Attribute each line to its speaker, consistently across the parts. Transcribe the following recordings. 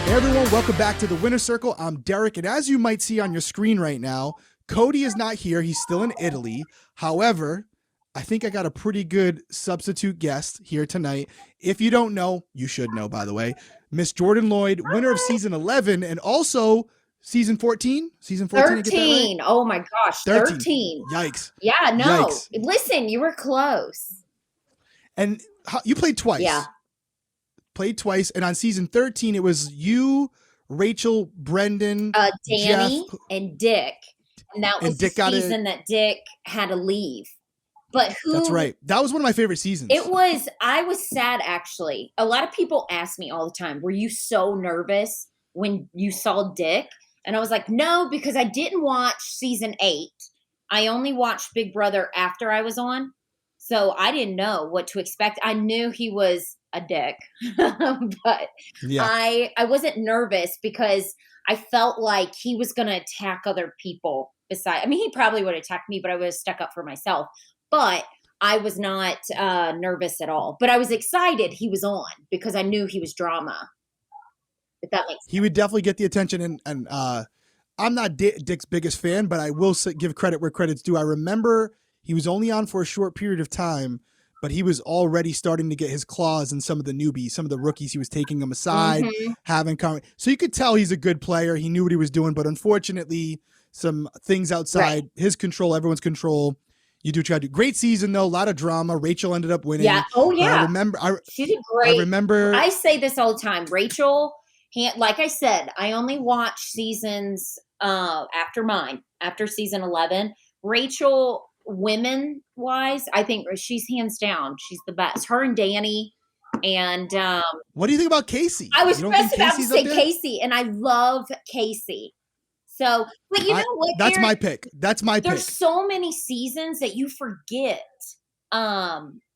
Speaker 1: Hey everyone, welcome back to the Winner's Circle. I'm Derrick, and as you might see on your screen right now, Cody is not here. He's still in Italy. However, I think I got a pretty good substitute guest here tonight. If you don't know, you should know, by the way. Miss Jordan Lloyd, winner of season 11 and also season 14. Season 14,
Speaker 2: 13. Right? Oh my gosh, 13.
Speaker 1: Yikes.
Speaker 2: Yeah, no.
Speaker 1: Yikes.
Speaker 2: Listen, you were close.
Speaker 1: And you played twice.
Speaker 2: Yeah.
Speaker 1: Played twice, and on season 13 it was you, Rachel, Brendan,
Speaker 2: Danny,
Speaker 1: Jeff,
Speaker 2: and Dick, and that was the season that Dick had to leave. But who?
Speaker 1: That's right. That was one of my favorite seasons.
Speaker 2: I was sad, actually. A lot of people ask me all the time, "Were you so nervous when you saw Dick?" And I was like, "No, because I didn't watch season 8. I only watched Big Brother after I was on, so I didn't know what to expect. I knew he was a dick, but yeah. I wasn't nervous because I felt like he was going to attack other people he probably would attack me, but I would have stuck up for myself. But I was not nervous at all. But I was excited he was on because I knew he was drama. If that makes sense.
Speaker 1: He would definitely get the attention. And I'm not Dick's biggest fan, but I will give credit where credit's due. I remember he was only on for a short period of time, but he was already starting to get his claws in some of the newbies, some of the rookies. He was taking them aside, so you could tell he's a good player. He knew what he was doing, but unfortunately, some things outside his control, everyone's control. You do try to do. Great season though, a lot of drama. Rachel ended up winning.
Speaker 2: Yeah. Oh yeah.
Speaker 1: She did great.
Speaker 2: I say this all the time. Rachel, like I said, I only watch seasons after season 11. Rachel, women wise, I think she's hands down. She's the best. Her and Danny. And
Speaker 1: what do you think about Casey?
Speaker 2: I was just about to say Casey, and I love Casey. So, but you know what?
Speaker 1: That's my pick.
Speaker 2: There's so many seasons that you forget.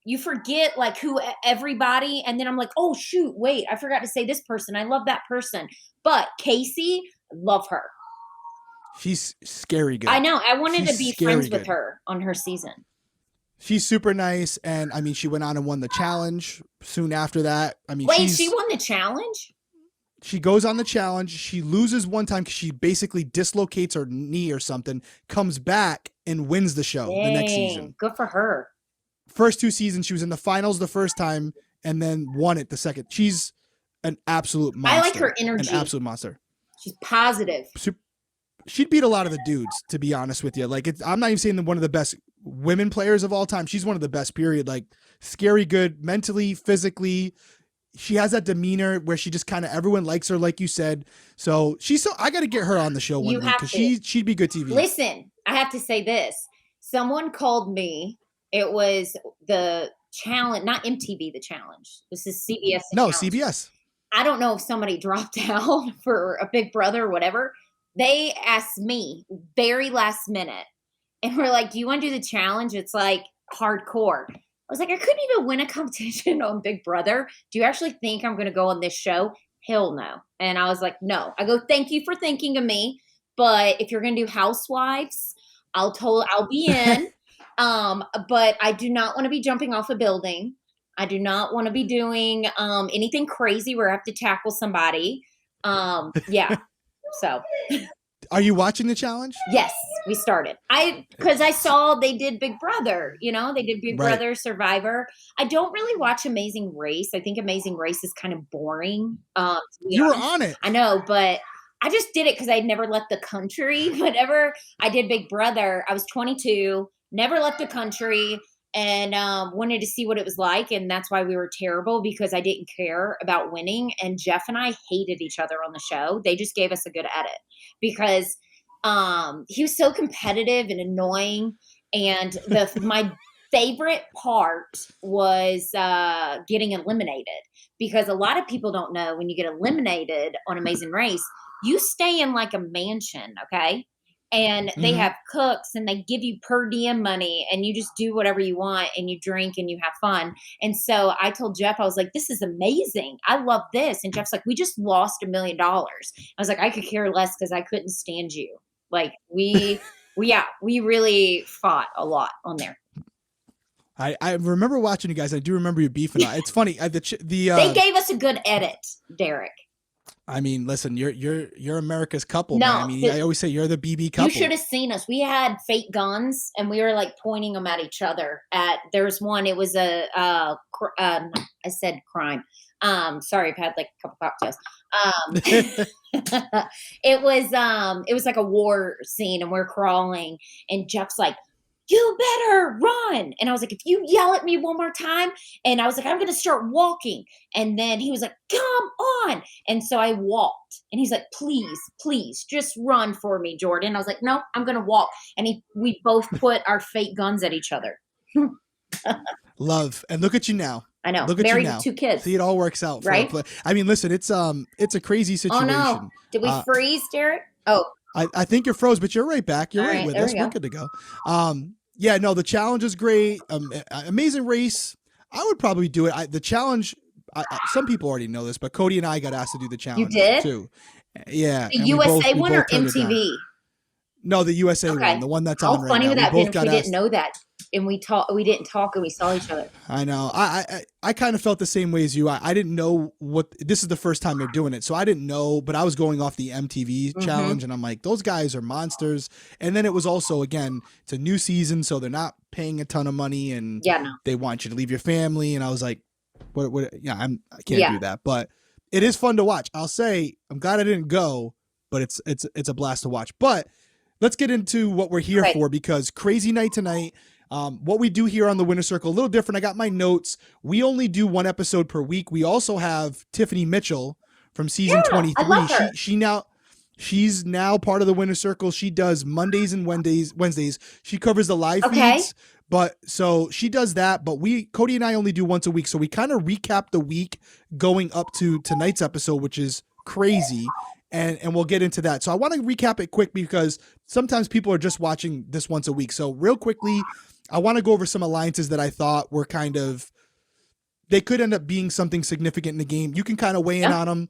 Speaker 2: You forget like who everybody, and then I'm like, oh shoot, wait, I forgot to say this person. I love that person. But Casey, love her.
Speaker 1: She's scary good.
Speaker 2: I know. I wanted to be friends with her on her season.
Speaker 1: She's super nice, and I mean, she went on and won the challenge soon after that. I mean,
Speaker 2: wait, she won the challenge?
Speaker 1: She goes on the challenge. She loses one time because she basically dislocates her knee or something, comes back and wins the show the next season.
Speaker 2: Good for her.
Speaker 1: First 2 seasons, she was in the finals the first time and then won it the second. She's an absolute monster.
Speaker 2: I like her energy.
Speaker 1: An absolute monster.
Speaker 2: She's positive.
Speaker 1: She'd beat a lot of the dudes, to be honest with you. Like, I'm not even saying that one of the best women players of all time. She's one of the best, period. Like, scary good, mentally, physically. She has that demeanor where she just kind of, everyone likes her, like you said. So I got to get her on the show one week because she'd be good TV.
Speaker 2: Listen, I have to say this. Someone called me. It was the challenge, not MTV, the challenge. This is CBS.
Speaker 1: No,
Speaker 2: challenge.
Speaker 1: CBS.
Speaker 2: I don't know if somebody dropped out for a Big Brother or whatever. They asked me very last minute and we're like, do you want to do the challenge? It's like hardcore. I was like, I couldn't even win a competition on Big Brother. Do you actually think I'm going to go on this show? Hell no. And I was like, no. I go, thank you for thinking of me. But if you're going to do Housewives, I'll be in. But I do not want to be jumping off a building. I do not want to be doing anything crazy where I have to tackle somebody. Yeah. So,
Speaker 1: are you watching the challenge?
Speaker 2: Yes, we started. Because I saw they did Big Brother. They did Big Brother, Survivor. I don't really watch Amazing Race. I think Amazing Race is kind of boring.
Speaker 1: You were on it.
Speaker 2: I know, but I just did it because I'd never left the country. Whenever I did Big Brother, I was 22, never left the country, and wanted to see what it was like. And that's why we were terrible, because I didn't care about winning. And Jeff and I hated each other on the show. They just gave us a good edit because he was so competitive and annoying. And my favorite part was getting eliminated, because a lot of people don't know when you get eliminated on Amazing Race, you stay in like a mansion, okay? And they have cooks and they give you per diem money and you just do whatever you want and you drink and you have fun. And so I told Jeff, I was like, this is amazing. I love this. And Jeff's like, we just lost $1 million. I was like, I could care less because I couldn't stand you. Like we really fought a lot on there.
Speaker 1: I remember watching you guys. I do remember you beefing. It's funny.
Speaker 2: They gave us a good edit, Derrick.
Speaker 1: I mean, listen, you're America's couple, man. I
Speaker 2: No,
Speaker 1: mean, I always say you're the BB
Speaker 2: you
Speaker 1: couple.
Speaker 2: should have seen us. We had fake guns and we were like pointing them at each other. There's one. It was I said crime. Sorry, I've had like a couple cocktails. It was like a war scene, and we're crawling, and Jeff's like, "You better run!" And I was like, "If you yell at me one more time," and I was like, "I'm gonna start walking," and then he was like, "Come on!" And so I walked, and he's like, "Please, please, just run for me, Jordan." I was like, "No, I'm gonna walk," and we both put our fake guns at each other.
Speaker 1: Love. And look at you now.
Speaker 2: I know.
Speaker 1: Look at
Speaker 2: Married
Speaker 1: you now.
Speaker 2: with 2 kids.
Speaker 1: See, it all works out.
Speaker 2: Right?
Speaker 1: But I mean, listen, it's a crazy
Speaker 2: Oh
Speaker 1: situation.
Speaker 2: no! Did we freeze, Derrick? Oh,
Speaker 1: I think you're froze, but you're right back. You're
Speaker 2: All
Speaker 1: right
Speaker 2: right,
Speaker 1: with
Speaker 2: there
Speaker 1: us.
Speaker 2: we go.
Speaker 1: We're good to go. Yeah, no, the challenge is great. Amazing race. I would probably do it. The challenge. Some people already know this, but Cody and I got asked to do the challenge
Speaker 2: did?
Speaker 1: too. Yeah,
Speaker 2: the
Speaker 1: and
Speaker 2: USA
Speaker 1: we
Speaker 2: one or
Speaker 1: both turned it down.
Speaker 2: MTV?
Speaker 1: No, the USA
Speaker 2: Okay.
Speaker 1: one, the one that's
Speaker 2: How
Speaker 1: on right
Speaker 2: funny
Speaker 1: now.
Speaker 2: would
Speaker 1: We
Speaker 2: that
Speaker 1: both
Speaker 2: been if
Speaker 1: got
Speaker 2: we
Speaker 1: asked.
Speaker 2: didn't know that and we didn't talk and we saw each other?
Speaker 1: I know. I kind of felt the same way as you. I didn't know what this is the first time they're doing it, so I didn't know. But I was going off the MTV challenge, and I'm like, those guys are monsters. And then it was also again, it's a new season, so they're not paying a ton of money, and
Speaker 2: Yeah, no.
Speaker 1: they want you to leave your family. And I was like, what? Yeah, I can't
Speaker 2: Yeah.
Speaker 1: do that. But it is fun to watch. I'll say I'm glad I didn't go, but it's a blast to watch. But let's get into what we're here
Speaker 2: Okay.
Speaker 1: for, because crazy night tonight. What we do here on the Winner Circle, a little different. I got my notes. We only do one episode per week. We also have Tiffany Mitchell from season
Speaker 2: Yeah,
Speaker 1: 23.
Speaker 2: I love her.
Speaker 1: She's now part of the Winner Circle. She does Mondays and Wednesdays. She covers the live
Speaker 2: Okay.
Speaker 1: feeds. But so she does that, but Cody and I only do once a week. So we kind of recap the week going up to tonight's episode, which is crazy. And we'll get into that. So I want to recap it quick because sometimes people are just watching this once a week. So real quickly, I want to go over some alliances that I thought were they could end up being something significant in the game. You can kind of weigh in on them,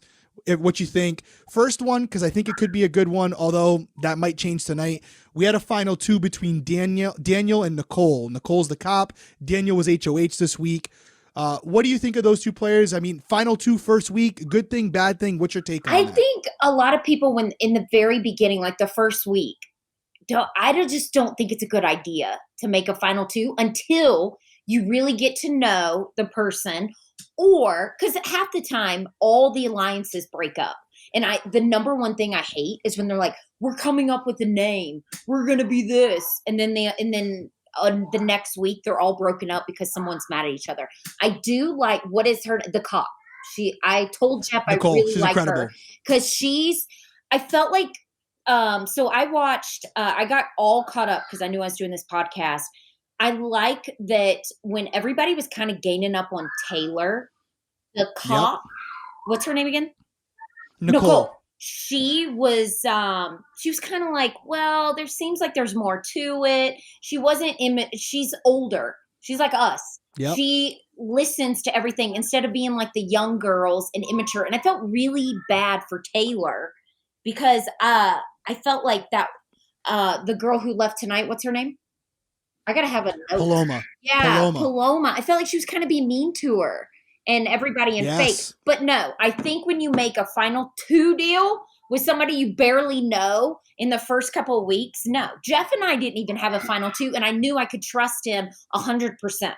Speaker 1: what you think. First one, because I think it could be a good one, although that might change tonight. We had a final 2 between Daniel and Nicole. Nicole's the cop. Daniel was HOH this week. What do you think of those 2 players? I mean, final 2 first week, good thing, bad thing. What's your take on that?
Speaker 2: I think a lot of people, when in the very beginning, like the first week, just don't think it's a good idea to make a final 2 until you really get to know the person, or because half the time all the alliances break up. And the number one thing I hate is when they're like, "We're coming up with a name. We're gonna be this," and then the next week they're all broken up because someone's mad at each other. I do like, what is the cop? I told Jeff
Speaker 1: Nicole,
Speaker 2: I really
Speaker 1: she's
Speaker 2: like
Speaker 1: incredible.
Speaker 2: her because I felt like, so I watched, I got all caught up because I knew I was doing this podcast. I like that when everybody was kind of gaining up on Taylor, the cop, what's her name again? Nicole. She was kind of like, well, there seems like there's more to it. She wasn't she's older. She's like us.
Speaker 1: Yep.
Speaker 2: She listens to everything instead of being like the young girls and immature. And I felt really bad for Taylor because I felt like that the girl who left tonight, what's her name? I gotta have a note.
Speaker 1: Paloma.
Speaker 2: Yeah, Paloma. I felt like she was kind of being mean to her and everybody in fake. But no, I think when you make a final 2 deal with somebody you barely know in the first couple of weeks, no. Jeff and I didn't even have a final 2, and I knew I could trust him 100%.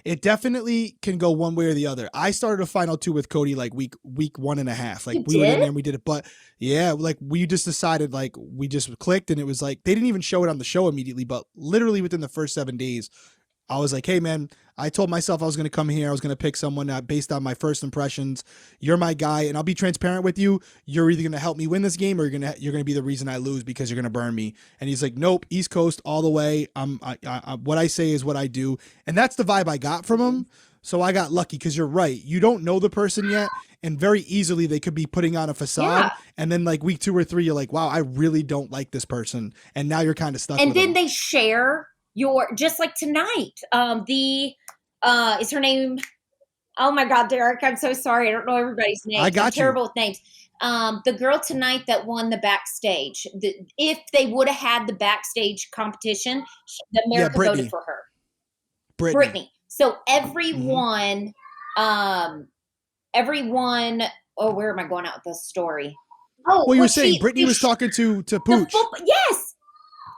Speaker 1: It definitely can go one way or the other. I started a final 2 with Cody like week 1.5. Like we were in there and we did it. But yeah, like we just decided, like we just clicked, and it was like, they didn't even show it on the show immediately, but literally within the first 7 days, I was like, hey man, I told myself I was going to come here. I was going to pick someone based on my first impressions. You're my guy, and I'll be transparent with you. You're either going to help me win this game, or you're going to be the reason I lose because you're going to burn me. And he's like, nope, East Coast all the way. What I say is what I do. And that's the vibe I got from him. So I got lucky, because you're right. You don't know the person yet, and very easily they could be putting on a facade. Yeah. And then like week 2 or 3, you're like, wow, I really don't like this person. And now you're kind of stuck with them.
Speaker 2: They share just like tonight. Is her name? Oh my God, Derrick, I'm so sorry. I don't know everybody's name.
Speaker 1: I got
Speaker 2: I'm terrible with names. The girl tonight that won the backstage, if they would have had the backstage competition, America voted for her. Brittany. So everyone where am I going out with this story? Oh,
Speaker 1: Well, you were saying Brittany was talking to Pooch.
Speaker 2: Yes,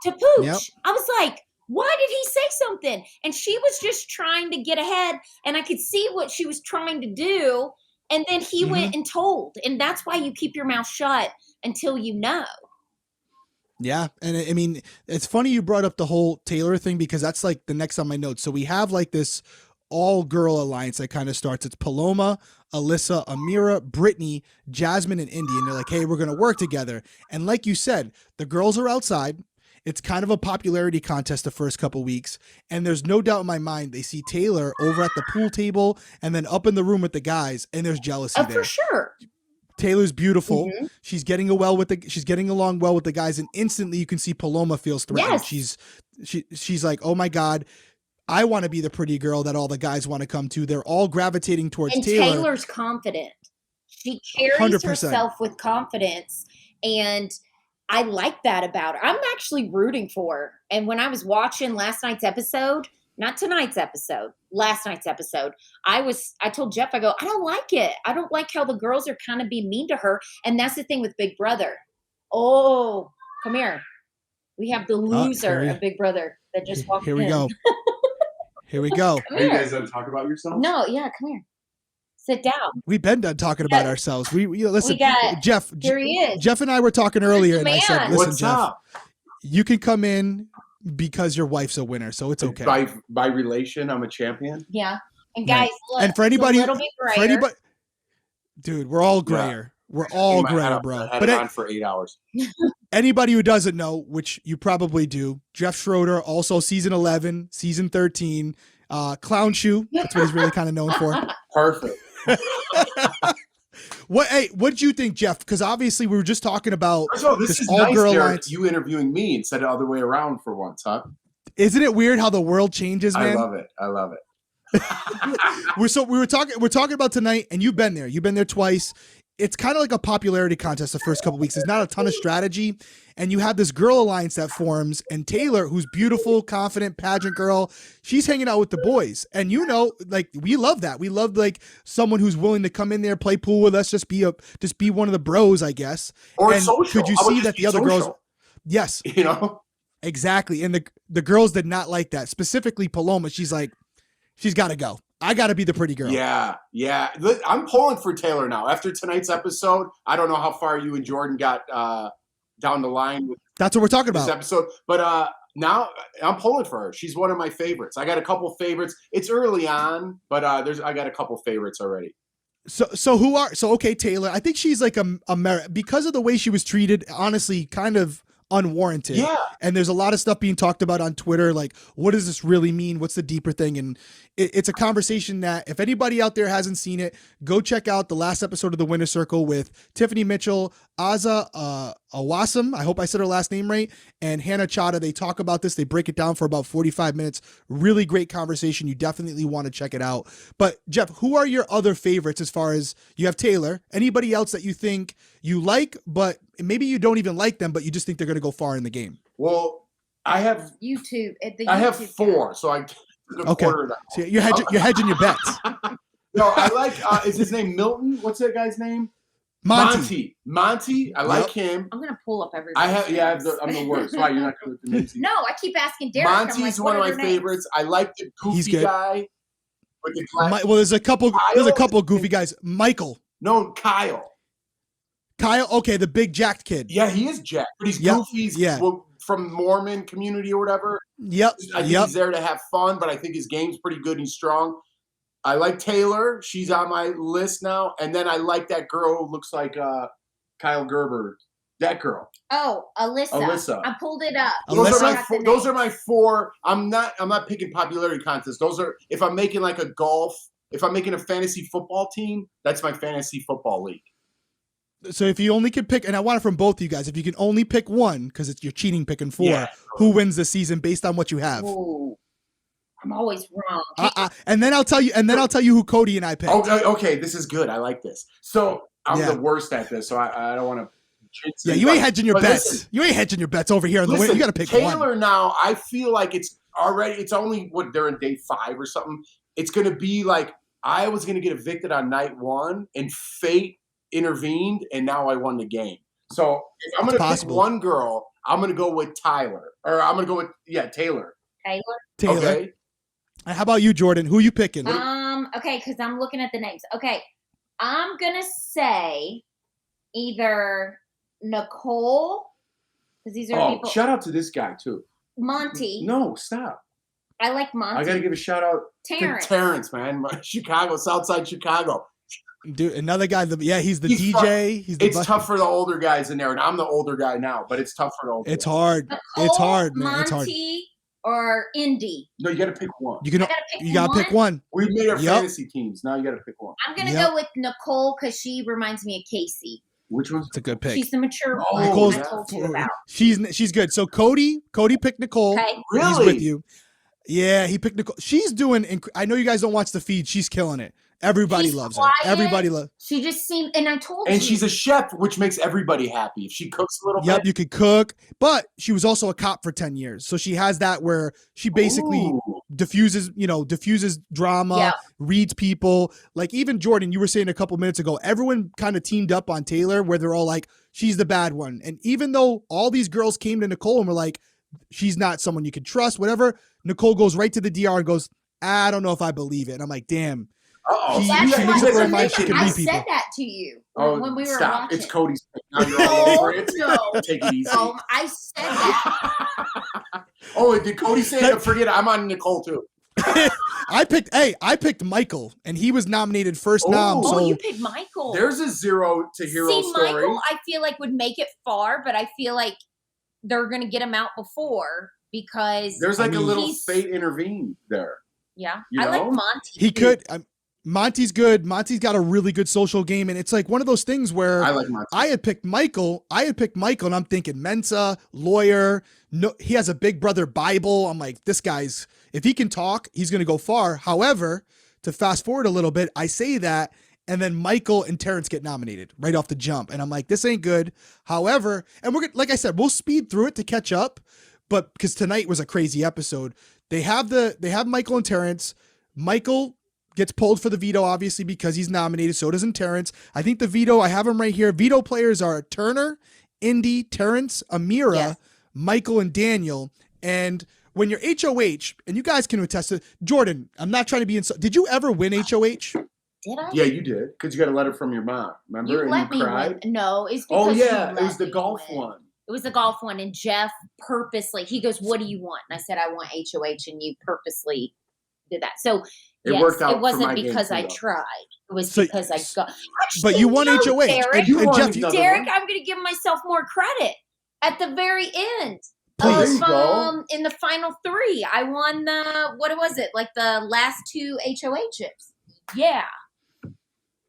Speaker 2: to Pooch.
Speaker 1: Yep.
Speaker 2: I was like, why did he say something? And she was just trying to get ahead, and I could see what she was trying to do. And then he went and told. And that's why you keep your mouth shut until you know.
Speaker 1: Yeah. And I mean, it's funny you brought up the whole Taylor thing, because that's like the next on my notes. So we have like this all girl alliance that kind of starts. It's Paloma, Alyssa, Amira, Brittany, Jasmine, and Indy. And they're like, hey, we're going to work together. And like you said, the girls are outside. It's kind of a popularity contest the first couple weeks. And there's no doubt in my mind they see Taylor over at the pool table and then up in the room with the guys, and there's jealousy there.
Speaker 2: For sure.
Speaker 1: Taylor's beautiful. Mm-hmm. She's getting along well with the guys, and instantly you can see Paloma feels threatened.
Speaker 2: Yes.
Speaker 1: She's like, oh my God, I want to be the pretty girl that all the guys want to come to. They're all gravitating towards Taylor.
Speaker 2: Taylor's confident. She carries
Speaker 1: 100%.
Speaker 2: herself with confidence, and I like that about her. I'm actually rooting for her. And when I was watching last night's episode, not tonight's episode, last night's episode, I told Jeff, I go, I don't like it. I don't like how the girls are kind of being mean to her. And that's the thing with Big Brother. Oh, come here. We have the loser of Big Brother that just walked in.
Speaker 1: Here we go. Here we go.
Speaker 3: Are you guys done talking about yourselves?
Speaker 2: No, yeah, come here. Sit down.
Speaker 1: We've been done talking about ourselves. We listen.
Speaker 2: We got,
Speaker 1: Jeff.
Speaker 2: Here he is.
Speaker 1: Jeff and I were talking earlier, and I said, "Listen,
Speaker 3: What's
Speaker 1: Jeff,
Speaker 3: up?
Speaker 1: You can come in because your wife's a winner, so it's okay."
Speaker 3: By relation, I'm a champion.
Speaker 2: Yeah, and guys, look,
Speaker 1: and for anybody,
Speaker 2: it's a little bit grayer.
Speaker 1: Dude, we're all grayer. Yeah. We're all grayer, bro.
Speaker 3: I had it on for 8 hours.
Speaker 1: Anybody who doesn't know, which you probably do, Jeff Schroeder, also season 11, season 13, Clown Shoe. That's what he's really kind of known for.
Speaker 3: Perfect.
Speaker 1: What did you think, Jeff? Because obviously we were just talking about
Speaker 3: this all girl alliance. You interviewing me instead of the other way around for once, huh?
Speaker 1: Isn't it weird how the world changes, man?
Speaker 3: I love it.
Speaker 1: We're talking about tonight, and you've been there twice. It's kind of like a popularity contest the first couple weeks. There's not a ton of strategy, and you have this girl alliance that forms, and Taylor, who's beautiful, confident, pageant girl, she's hanging out with the boys. And like, we love that. We love like someone who's willing to come in there, play pool with us, just be one of the bros, I guess.
Speaker 3: Or
Speaker 1: and
Speaker 3: social.
Speaker 1: Could you see that the other girls? Yes. Exactly. And the girls did not like that. Specifically Paloma, she's like, she's got to go. I got to be the pretty girl.
Speaker 3: Yeah. I'm pulling for Taylor now. After tonight's episode, I don't know how far you and Jordan got down the line with
Speaker 1: that's what we're talking about.
Speaker 3: This episode, but now I'm pulling for her. She's one of my favorites. I got a couple favorites. It's early on, but I got a couple favorites already.
Speaker 1: So okay, Taylor. I think she's like a merit because of the way she was treated. Honestly, kind of unwarranted.
Speaker 3: Yeah.
Speaker 1: And there's a lot of stuff being talked about on Twitter, like, what does this really mean? What's the deeper thing? And it's a conversation that if anybody out there hasn't seen it, go check out the last episode of The Winner Circle with Tiffany Mitchell, Aza Awasam, I hope I said her last name right, and Hannah Chada. They talk about this. They break it down for about 45 minutes. Really great conversation. You definitely want to check it out. But Jeff, who are your other favorites as far as you have Taylor? Anybody else that you think you like, but maybe you don't even like them, but you just think they're going to go far in the game?
Speaker 3: Well, I have
Speaker 2: YouTube.
Speaker 3: I have 4, so I took a quarter of that.
Speaker 1: So you're hedging your bets.
Speaker 3: No, I like. Is his name Milton? What's that guy's name?
Speaker 1: Monty.
Speaker 3: I like him.
Speaker 2: I'm gonna pull up everybody.
Speaker 3: I'm the worst. Why you're not good with the names?
Speaker 2: No, I keep asking Derrick.
Speaker 3: Monty's one of my favorites. I like the goofy guy with the glass.
Speaker 1: Well, there's a couple goofy guys. Michael.
Speaker 3: No, Kyle.
Speaker 1: Okay, the big jacked kid.
Speaker 3: Yeah, he is jacked, but he's goofy. He's from Mormon community or whatever.
Speaker 1: Yep.
Speaker 3: I think he's there to have fun, but I think his game's pretty good. He's strong. I like Taylor. She's on my list now. And then I like that girl who looks like Kyle Gerber. That girl.
Speaker 2: Oh, Alyssa. I pulled it up.
Speaker 3: Those are my 4. I'm not picking popularity contests. Those are if I'm making like if I'm making a fantasy football team, that's my fantasy football league.
Speaker 1: So if you only could pick, and I want it from both of you guys, if you can only pick one, because you're cheating picking 4, who wins the season based on what you have?
Speaker 2: Ooh. I'm always wrong.
Speaker 1: And then I'll tell you who Cody and I picked.
Speaker 3: Okay, this is good. I like this. So I'm the worst at this, so I don't want to.
Speaker 1: Yeah, you ain't hedging your bets. Listen, you ain't hedging your bets over here on the way. You got to pick
Speaker 3: Taylor
Speaker 1: one.
Speaker 3: Now, I feel like it's only what they're in day 5 or something. It's going to be like I was going to get evicted on night 1, and fate intervened, and now I won the game. So if I'm going to pick
Speaker 1: possible.
Speaker 3: one girl, I'm going to go with Taylor.
Speaker 2: Taylor.
Speaker 1: Taylor.
Speaker 3: Okay.
Speaker 1: How about you, Jordan? Who you picking?
Speaker 2: Okay, because I'm looking at the names. Okay, I'm gonna say either Nicole, because these are people.
Speaker 3: Shout out to this guy too.
Speaker 2: Monty.
Speaker 3: No, stop.
Speaker 2: I like Monty.
Speaker 3: I got to give a shout out
Speaker 2: Terrence.
Speaker 3: to Terrence, man. Chicago, Southside Chicago.
Speaker 1: Dude, another guy. He's the
Speaker 3: He's
Speaker 1: DJ.
Speaker 3: It's tough for the older guys in there, and I'm the older guy now, but it's tough for the older
Speaker 1: It's
Speaker 3: guys.
Speaker 1: hard.
Speaker 2: Nicole,
Speaker 1: It's hard, man.
Speaker 2: Monty,
Speaker 1: It's hard.
Speaker 2: or Indy.
Speaker 3: No, you got to pick one.
Speaker 1: You gotta pick one.
Speaker 3: We made our fantasy teams. Now you got to pick one.
Speaker 2: I'm gonna go with Nicole because she reminds me of Casey.
Speaker 3: Which one's
Speaker 1: It's a good pick.
Speaker 2: She's the mature one
Speaker 1: Nicole's
Speaker 2: I told you about.
Speaker 1: She's good. So Cody picked Nicole.
Speaker 2: Okay.
Speaker 3: Really?
Speaker 1: He's with you. Yeah, he picked Nicole. She's doing. I know you guys don't watch the feed. She's killing it. Everybody
Speaker 2: She's
Speaker 1: loves
Speaker 2: quiet.
Speaker 1: her. Everybody loves.
Speaker 2: She just seemed, and I told you.
Speaker 3: And she's a chef, which makes everybody happy. If she cooks a little
Speaker 1: Yep,
Speaker 3: bit.
Speaker 1: you could cook, but she was also a cop for 10 years. So she has that where she basically diffuses drama, reads people. Like even Jordan, you were saying a couple minutes ago, everyone kind of teamed up on Taylor where they're all like, she's the bad one. And even though all these girls came to Nicole and were like, she's not someone you can trust, whatever, Nicole goes right to the DR and goes, I don't know if I believe it. And I'm like, damn.
Speaker 3: Uh-oh.
Speaker 1: She makes up her mind she can
Speaker 2: I
Speaker 1: read people.
Speaker 2: said that to you when we were
Speaker 3: stop.
Speaker 2: watching.
Speaker 3: It's Cody's pick. Now you're all over it.
Speaker 2: No.
Speaker 3: Take it easy.
Speaker 2: I said that.
Speaker 3: Did Cody say it? Forget it. I'm on Nicole too.
Speaker 1: I picked Michael, and he was nominated first nom.
Speaker 2: Oh,
Speaker 1: So
Speaker 2: you picked Michael.
Speaker 3: There's a zero to hero story.
Speaker 2: Michael, I feel like would make it far, but I feel like they're going to get him out before because
Speaker 3: there's like a little fate intervened there.
Speaker 2: Yeah,
Speaker 3: You
Speaker 2: I
Speaker 3: know?
Speaker 2: like Monty.
Speaker 1: he could. Monty's good. Monty's got a really good social game, and it's like one of those things where
Speaker 3: I like Monty.
Speaker 1: I had picked Michael, and I'm thinking Mensa, lawyer. No, he has a Big Brother Bible. I'm like, this guy's, if he can talk, he's going to go far. However, to fast forward a little bit, I say that, and then Michael and Terrence get nominated right off the jump, and I'm like, this ain't good. However, and like I said, we'll speed through it to catch up, but because tonight was a crazy episode. They have Michael and Terrence. Michael gets pulled for the veto, obviously, because he's nominated. So doesn't Terrence. I think the veto, I have him right here. Veto players are Turner, Indy, Terrence, Amira, Michael, and Daniel. And when you're HOH, and you guys can attest to Jordan, I'm not trying to be did you ever win HOH?
Speaker 2: Did I?
Speaker 3: Yeah, you did. Because you got a letter from your mom. Remember?
Speaker 2: You
Speaker 3: and
Speaker 2: let
Speaker 3: you
Speaker 2: me
Speaker 3: cried?
Speaker 2: win. No, it's because
Speaker 3: Oh, yeah.
Speaker 2: you
Speaker 3: It was
Speaker 2: let
Speaker 3: the
Speaker 2: me
Speaker 3: golf
Speaker 2: win.
Speaker 3: one.
Speaker 2: It was the golf one, and Jeff purposely, he goes, what do you want? And I said, I want HOH, and you purposely did that. So
Speaker 3: It worked out
Speaker 2: it wasn't
Speaker 3: for my
Speaker 2: because
Speaker 3: game
Speaker 2: I
Speaker 3: too, though.
Speaker 2: tried. It was
Speaker 1: So-
Speaker 2: because I got.
Speaker 1: But you won HOH.
Speaker 2: Derrick,
Speaker 3: You won
Speaker 1: Jeff,
Speaker 3: another
Speaker 2: Derrick,
Speaker 3: one.
Speaker 2: I'm going to give myself more credit at the very end.
Speaker 1: Please.
Speaker 3: There you go.
Speaker 2: In the final three, I won what was it? Like the last two HOHs. Yeah.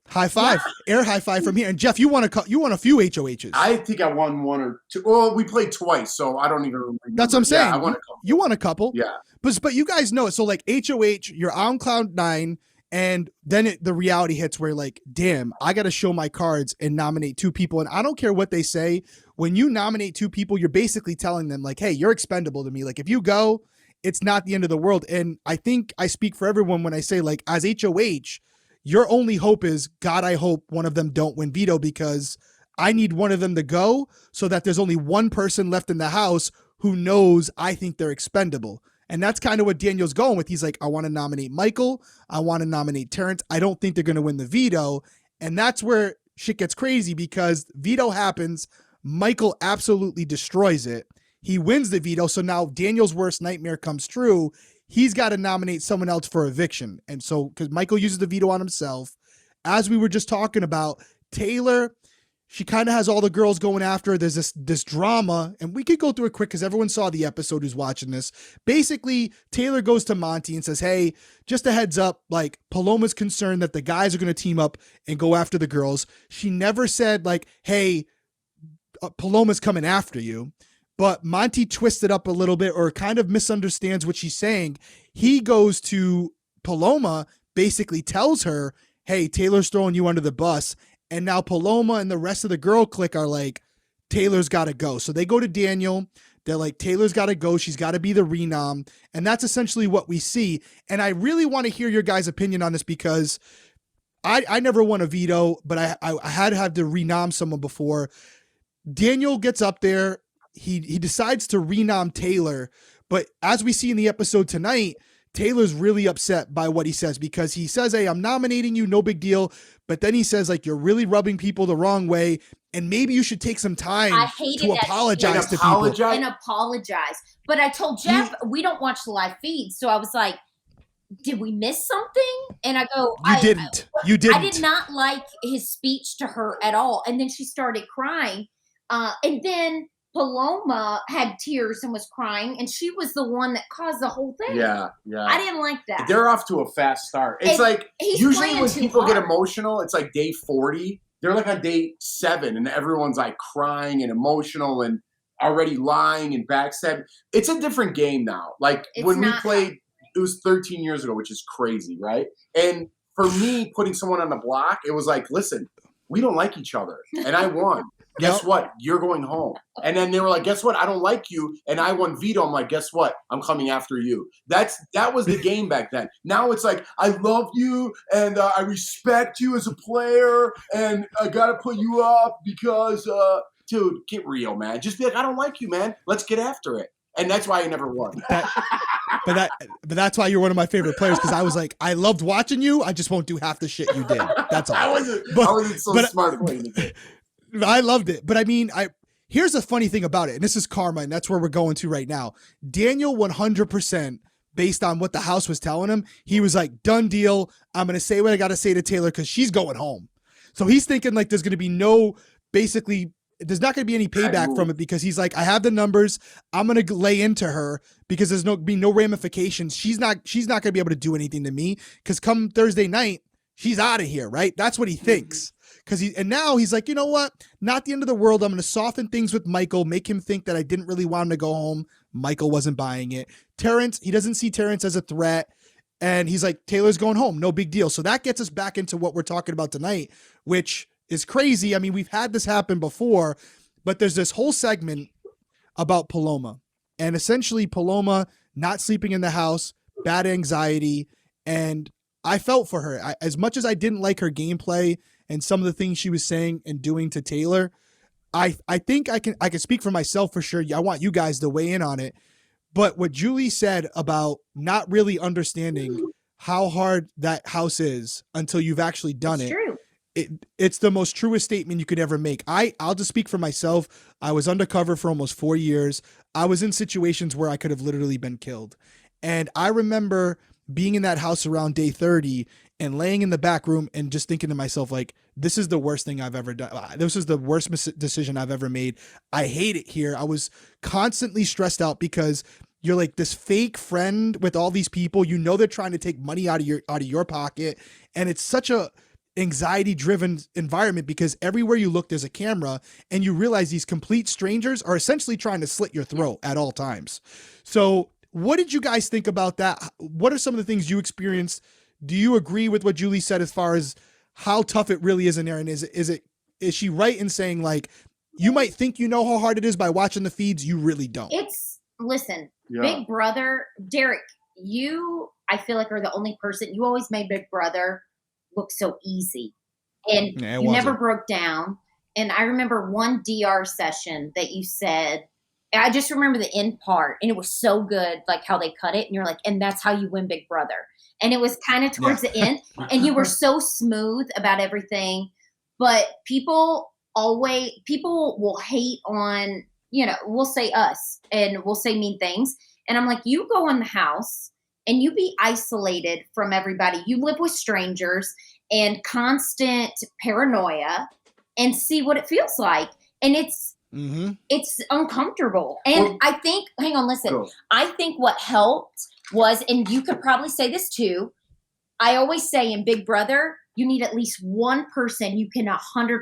Speaker 1: High five, air high five from here. And Jeff, you won a few HOHs.
Speaker 3: I think I won one or two. Well, we played twice, so I don't even remember.
Speaker 1: That's what I'm saying.
Speaker 3: Yeah, I won a couple.
Speaker 1: You won a couple.
Speaker 3: Yeah.
Speaker 1: But you guys know it. So like HOH, you're on cloud 9, and then the reality hits where like, damn, I got to show my cards and nominate 2 people. And I don't care what they say. When you nominate 2 people, you're basically telling them like, hey, you're expendable to me. Like if you go, it's not the end of the world. And I think I speak for everyone when I say like as HOH, your only hope is, God, I hope one of them don't win veto because I need one of them to go so that there's only one person left in the house who knows I think they're expendable. And that's kind of what Daniel's going with. He's like, I want to nominate Michael. I want to nominate Terrence. I don't think they're going to win the veto. And that's where shit gets crazy because veto happens. Michael absolutely destroys it. He wins the veto. So now Daniel's worst nightmare comes true. He's got to nominate someone else for eviction. And so, because Michael uses the veto on himself, as we were just talking about, Taylor, she kind of has all the girls going after her. There's this drama, and we could go through it quick because everyone saw the episode who's watching this. Basically, Taylor goes to Monty and says, hey, just a heads up, like Paloma's concerned that the guys are going to team up and go after the girls. She never said like, hey, Paloma's coming after you. But Monty twisted up a little bit or kind of misunderstands what she's saying. He goes to Paloma, basically tells her, hey, Taylor's throwing you under the bus. And now Paloma and the rest of the girl clique are like, Taylor's got to go. So they go to Daniel. They're like, Taylor's got to go. She's got to be the renom. And that's essentially what we see. And I really want to hear your guys' opinion on this because I never won a veto, but I had to have to renom someone before. Daniel gets up there. He decides to renom Taylor, but as we see in the episode tonight, Taylor's really upset by what he says because he says, hey, I'm nominating you, no big deal. But then he says, like, you're really rubbing people the wrong way, and maybe you should take some time to apologize to people.
Speaker 2: And apologize. But I told Jeff, we don't watch the live feed, so I was like, did we miss something? And I go,
Speaker 1: You didn't.
Speaker 2: I did not like his speech to her at all. And then she started crying. And then Paloma had tears and was crying, and she was the one that caused the whole thing.
Speaker 3: Yeah.
Speaker 2: I didn't like that.
Speaker 3: They're off to a fast start. It's like usually when people get emotional, it's like day 40. They're like on day 7, and everyone's like crying and emotional and already lying and backstabbing. It's a different game now. Like when we played, it was 13 years ago, which is crazy, right? And for me, putting someone on the block, it was like, listen, we don't like each other, and I won. Guess what? You're going home. And then they were like, guess what? I don't like you. And I won veto. I'm like, guess what? I'm coming after you. That was the game back then. Now it's like, I love you and I respect you as a player and I got to put you up because, dude, get real, man. Just be like, I don't like you, man. Let's get after it. And that's why I never won.
Speaker 1: But that's why you're one of my favorite players, because I was like, I loved watching you. I just won't do half the shit you did. That's all. I
Speaker 3: wasn't so smart playing the game.
Speaker 1: I loved it. But I mean, here's a funny thing about it, and this is karma, and that's where we're going to right now. Daniel 100%, based on what the house was telling him, he was like, done deal. I'm going to say what I got to say to Taylor because she's going home. So he's thinking like there's going to be there's not going to be any payback from it because he's like, I have the numbers. I'm going to lay into her because there's no ramifications. She's not going to be able to do anything to me because come Thursday night, she's out of here, right? That's what he thinks. And now he's like, you know what? Not the end of the world. I'm going to soften things with Michael, make him think that I didn't really want him to go home. Michael wasn't buying it. Terrence, he doesn't see Terrence as a threat. And he's like, Taylor's going home. No big deal. So that gets us back into what we're talking about tonight, which is crazy. I mean, we've had this happen before, but there's this whole segment about Paloma. And essentially Paloma not sleeping in the house, bad anxiety. And I felt for her. As much as I didn't like her gameplay and some of the things she was saying and doing to Taylor, I think I can speak for myself for sure. I want you guys to weigh in on it. But what Julie said about not really understanding how hard that house is until you've actually done it.
Speaker 2: True.
Speaker 1: It's the most truest statement you could ever make. I'll just speak for myself. I was undercover for almost 4 years. I was in situations where I could have literally been killed. And I remember being in that house around day 30 and laying in the back room and just thinking to myself, like, this is the worst thing I've ever done. This is the worst decision I've ever made. I hate it here. I was constantly stressed out because you're like this fake friend with all these people. You know, they're trying to take money out of your pocket. And it's such a anxiety driven environment because everywhere you look, there's a camera and you realize these complete strangers are essentially trying to slit your throat at all times. So what did you guys think about that? What are some of the things you experienced? Do you agree with what Julie said as far as how tough it really is in there? And is she right in saying, like, you might think you know how hard it is by watching the feeds, you really don't?
Speaker 2: Listen, Big Brother, Derrick, I feel like are the only person, you always made Big Brother look so easy. And you never broke down. And I remember one DR session that you said, I just remember the end part, and it was so good, like how they cut it. And you're like, and that's how you win Big Brother. And it was kind of towards the end, and you were so smooth about everything. But people will hate on, we'll say us and we'll say mean things. And I'm like, you go in the house and you be isolated from everybody. You live with strangers and constant paranoia and see what it feels like. And it's uncomfortable. And I think, hang on, listen,
Speaker 3: Go.
Speaker 2: I think what helped was, and you could probably say this too, I always say in Big Brother, you need at least one person you can 100%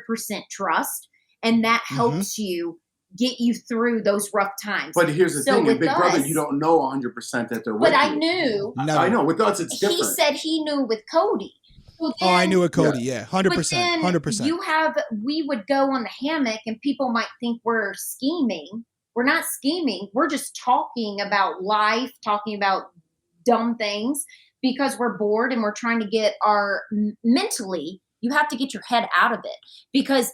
Speaker 2: trust. And that helps you get you through those rough times.
Speaker 3: But here's the thing, in Big Brother, you don't know 100% that they're with you.
Speaker 2: But I knew.
Speaker 3: I know, with us it's different.
Speaker 2: He said he knew with Cody. So then,
Speaker 1: I knew with Cody, 100%, 100%.
Speaker 2: We would go on the hammock and people might think we're scheming. We're not scheming. We're just talking about life, talking about dumb things because we're bored and we're trying to get mentally, you have to get your head out of it because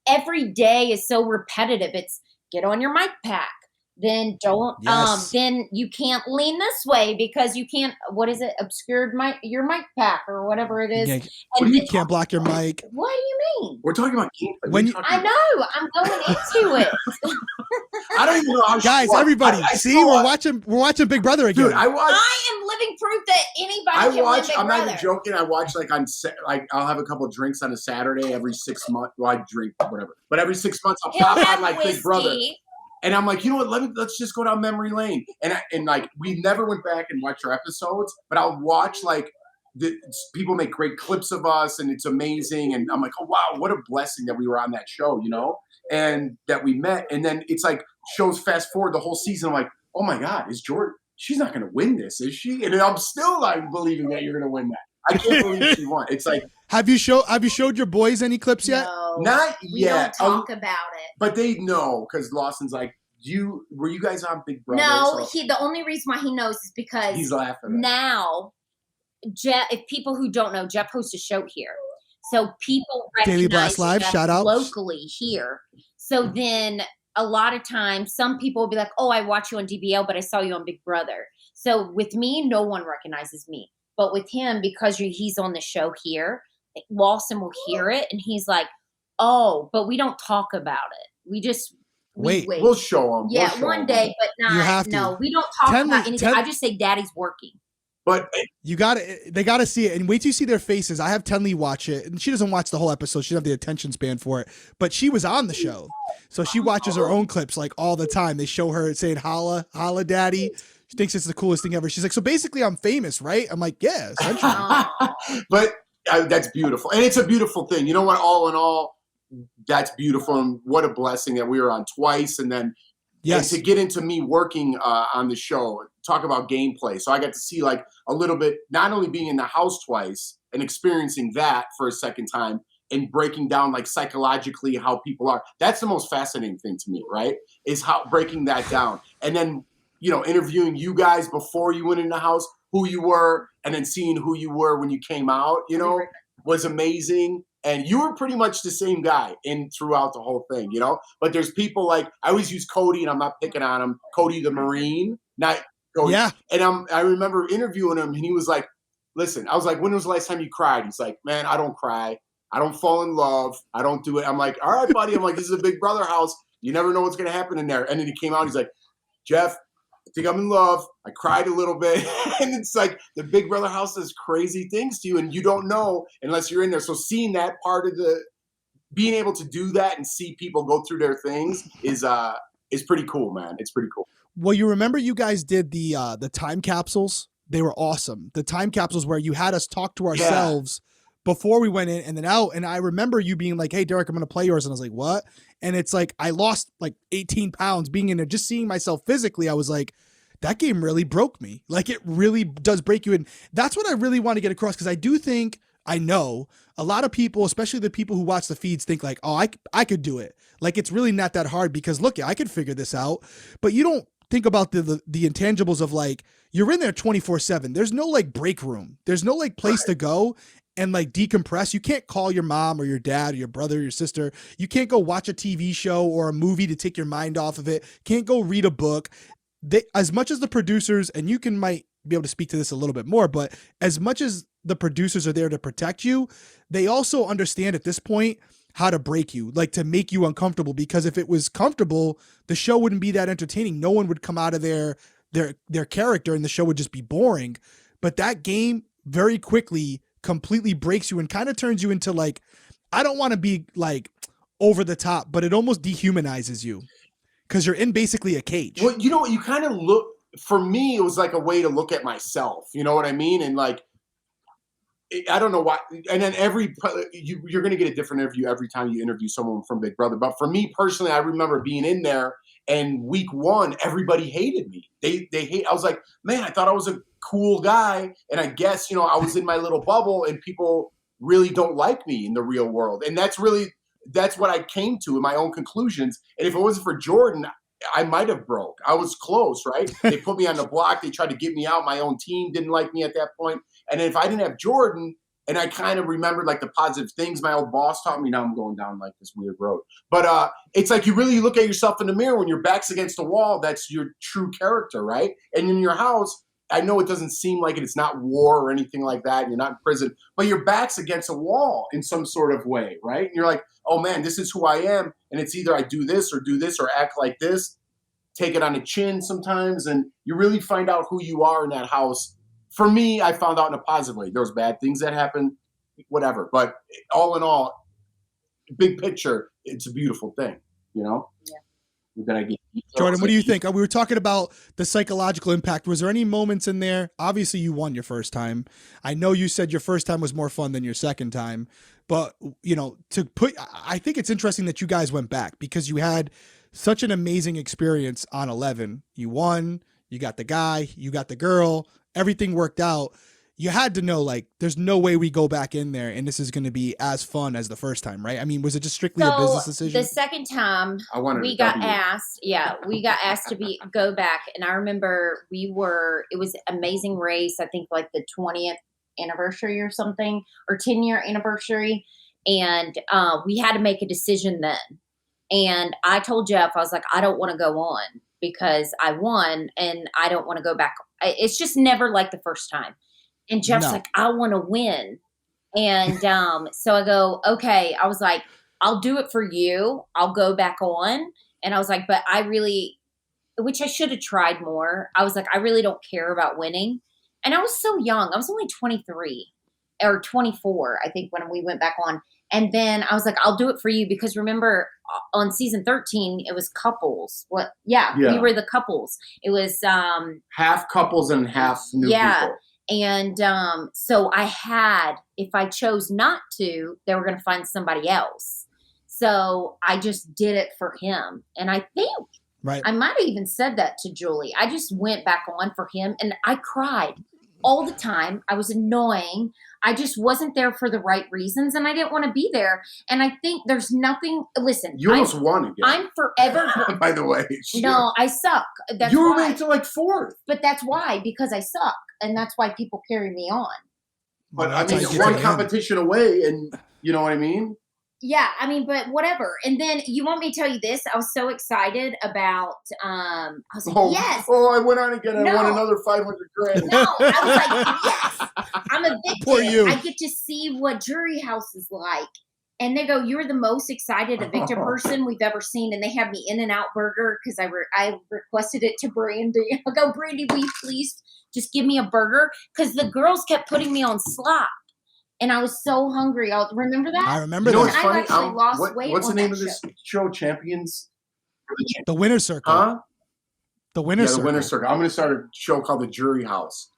Speaker 2: every day is so repetitive. It's get on your mic pack. Then don't, then you can't lean this way because you can't, what is it? Obscured your mic pack or whatever it is.
Speaker 1: And you can't block your mic.
Speaker 2: What do you mean?
Speaker 3: We're talking about gameplay.
Speaker 2: I know. I'm going into it.
Speaker 3: I don't even know how.
Speaker 1: Guys, everybody, we're watching Big Brother again.
Speaker 3: Dude, I
Speaker 2: am living proof that anybody can win Big
Speaker 3: I'm
Speaker 2: Brother.
Speaker 3: not even joking. I watch I'll have a couple drinks on a Saturday every 6 months. Well, I drink whatever, but every 6 months I'll pop on like Big Brother. And I'm like, you know what? Let's just go down memory lane. And like we never went back and watched our episodes, but I'll watch like people make great clips of us, and it's amazing. And I'm like, oh wow, what a blessing that we were on that show, and that we met. And then it's like shows fast forward the whole season. I'm like, oh my God, is Jordan? She's not going to win this, is she? And I'm still like believing that you're going to win that. I can't believe she won. It's like,
Speaker 1: have you showed your boys any clips yet?
Speaker 2: No,
Speaker 3: not
Speaker 2: we
Speaker 3: yet.
Speaker 2: Don't talk about it.
Speaker 3: But they know because Lawson's like, were you guys on Big Brother?
Speaker 2: No, the only reason why he knows is because
Speaker 3: he's laughing.
Speaker 2: Now, Jeff, if people who don't know, Jeff hosts a show here, so people
Speaker 1: Daily Blast Live,
Speaker 2: Jeff
Speaker 1: shout out
Speaker 2: locally here. So then, a lot of times, some people will be like, "Oh, I watch you on DBL, but I saw you on Big Brother." So with me, no one recognizes me, but with him, because he's on the show here, Lawson will hear it, and he's like, "Oh," but we don't talk about it. We just.
Speaker 1: Wait.
Speaker 3: We'll show them.
Speaker 2: Yeah, one day, but not.
Speaker 1: You have to.
Speaker 2: No, we don't talk about anything. I just say Daddy's working.
Speaker 3: But
Speaker 1: they gotta see it, and wait till you see their faces. I have Tenley watch it, and she doesn't watch the whole episode. She doesn't have the attention span for it, but she was on the show, so she watches her own clips like all the time. They show her saying "Holla, holla, daddy." She thinks it's the coolest thing ever. She's like, so basically, I'm famous, right? I'm like, yeah, essentially.
Speaker 3: But that's beautiful, and it's a beautiful thing. You know what? All in all, that's beautiful, and what a blessing that we were on twice, and then. Yes. And to get into me working on the show, talk about gameplay. So I got to see like a little bit, not only being in the house twice and experiencing that for a second time and breaking down like psychologically how people are. That's the most fascinating thing to me, right? Is how breaking that down. And then, interviewing you guys before you went in the house, who you were, and then seeing who you were when you came out, was amazing. And you were pretty much the same guy throughout the whole thing, But there's people like, I always use Cody, and I'm not picking on him, Cody the Marine, not Cody.
Speaker 1: Yeah.
Speaker 3: And I remember interviewing him, and he was like, listen, I was like, when was the last time you cried? He's like, man, I don't cry. I don't fall in love. I don't do it. I'm like, all right, buddy. I'm like, this is a Big Brother house. You never know what's going to happen in there. And then he came out. He's like, Jeff, I think I'm in love. I cried a little bit. And it's like the Big Brother house does crazy things to you, and you don't know unless you're in there. So seeing that part of being able to do that and see people go through their things is pretty cool, man. It's pretty cool.
Speaker 1: Well, you remember you guys did the time capsules? They were awesome. The time capsules where you had us talk to ourselves before we went in and then out. And I remember you being like, hey, Derrick, I'm going to play yours. And I was like, what? And it's like, I lost like 18 pounds being in there, just seeing myself physically. I was like, that game really broke me. Like it really does break you. And that's what I really want to get across. Cause I know a lot of people, especially the people who watch the feeds, think like, oh, I could do it. Like it's really not that hard because look, I could figure this out, but you don't think about the intangibles of like, you're in there 24/7. There's no like break room. There's no like place to go and like decompress. You can't call your mom or your dad or your brother or your sister. You can't go watch a TV show or a movie to take your mind off of it. Can't go read a book. As much as the producers, and you might be able to speak to this a little bit more, but as much as the producers are there to protect you, they also understand at this point how to break you, like to make you uncomfortable, because if it was comfortable, the show wouldn't be that entertaining. No one would come out of their character and the show would just be boring. But that game very quickly completely breaks you and kind of turns you into like, I don't want to be like over the top, but it almost dehumanizes you because you're in basically a cage.
Speaker 3: Well, you kind of look, for me, it was like a way to look at myself. You know what I mean? And like, I don't know why. And then you're going to get a different interview every time you interview someone from Big Brother. But for me personally, I remember being in there and week one, everybody hated me. I was like, man, I thought I was a cool guy. And I guess, I was in my little bubble and people really don't like me in the real world. And that's what I came to in my own conclusions. And if it wasn't for Jordan, I might have broke. I was close, right? They put me on the block. They tried to get me out. My own team didn't like me at that point. And if I didn't have Jordan, and I kind of remembered like the positive things my old boss taught me, now I'm going down like this weird road. But it's like you really look at yourself in the mirror when your back's against the wall. That's your true character, right? And in your house, I know it doesn't seem like it. It's not war or anything like that. And you're not in prison, but your back's against a wall in some sort of way, right? And you're like, oh man, this is who I am. And it's either I do this or act like this, take it on the chin sometimes. And you really find out who you are in that house. For me, I found out in a positive way. There was bad things that happened, whatever. But all in all, big picture, it's a beautiful thing, you know?
Speaker 2: Yeah.
Speaker 3: That I get.
Speaker 1: Jordan, what do you think? We were talking about the psychological impact. Was there any moments in there? Obviously, you won your first time. I know you said your first time was more fun than your second time. But, you know, I think it's interesting that you guys went back because you had such an amazing experience on 11. You won, you got the guy, you got the girl, everything worked out. You had to know, like, there's no way we go back in there and this is going to be as fun as the first time, right? I mean, was it just strictly a business decision?
Speaker 2: The second time we got asked to go back. And I remember it was Amazing Race, I think like the 20th anniversary or something, or 10-year anniversary. And we had to make a decision then. And I told Jeff, I was like, I don't want to go on because I won and I don't want to go back. It's just never like the first time. And Jeff's like, I want to win. And so I go, okay. I was like, I'll do it for you. I'll go back on. And I was like, but which I should have tried more. I was like, I really don't care about winning. And I was so young. I was only 23 or 24, I think, when we went back on. And then I was like, I'll do it for you because remember on season 13, it was couples. We were the couples. It was
Speaker 3: half couples and half new people.
Speaker 2: And so if I chose not to, they were going to find somebody else. So I just did it for him. And I think I might have even said that to Julie. I just went back on for him and I cried all the time. I was annoying. I just wasn't there for the right reasons and I didn't want to be there. And I think there's nothing, listen.
Speaker 3: You almost won again.
Speaker 2: I'm forever.
Speaker 3: By the way.
Speaker 2: No, I suck.
Speaker 3: You were made to like fourth.
Speaker 2: But that's why, because I suck. And that's why people carry me on.
Speaker 3: But I mean, one competition away and you know what I mean?
Speaker 2: Yeah, I mean, but whatever. And then you want me to tell you this? I was so excited about, I was like, yes.
Speaker 3: Oh, I went on again. I won another $500 grand.
Speaker 2: No, I was like, yes. I'm evicted.
Speaker 1: Poor you.
Speaker 2: I get to see what Jury House is like. And they go, you're the most excited evicted person we've ever seen. And they have me In-N-Out Burger because I requested it to Brandy. I go, Brandy, will you please just give me a burger? Because the girls kept putting me on slop. And I was so hungry. Remember that?
Speaker 1: I remember that.
Speaker 3: What's funny?
Speaker 2: I actually lost weight.
Speaker 3: What's the name of this show? Champions?
Speaker 1: The Winner's Circle.
Speaker 3: Huh?
Speaker 1: The Winner's Circle.
Speaker 3: The Winner's Circle. I'm going to start a show called The Jury House.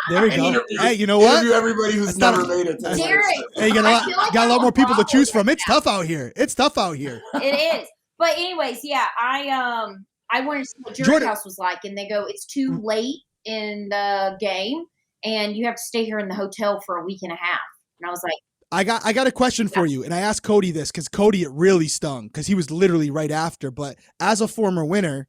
Speaker 1: There we go. Hey, you know what?
Speaker 3: Interview everybody who's never made it.
Speaker 2: Derrick.
Speaker 1: Hey, you got a lot more people to choose from. It's tough out here. It
Speaker 2: is. But anyways, yeah, I wanted to see what Jury House was like. And they go, it's too late in the game. And you have to stay here in the hotel for a week and a half. And I was like,
Speaker 1: I got a question for you. And I asked Cody this because Cody, it really stung because he was literally right after. But as a former winner,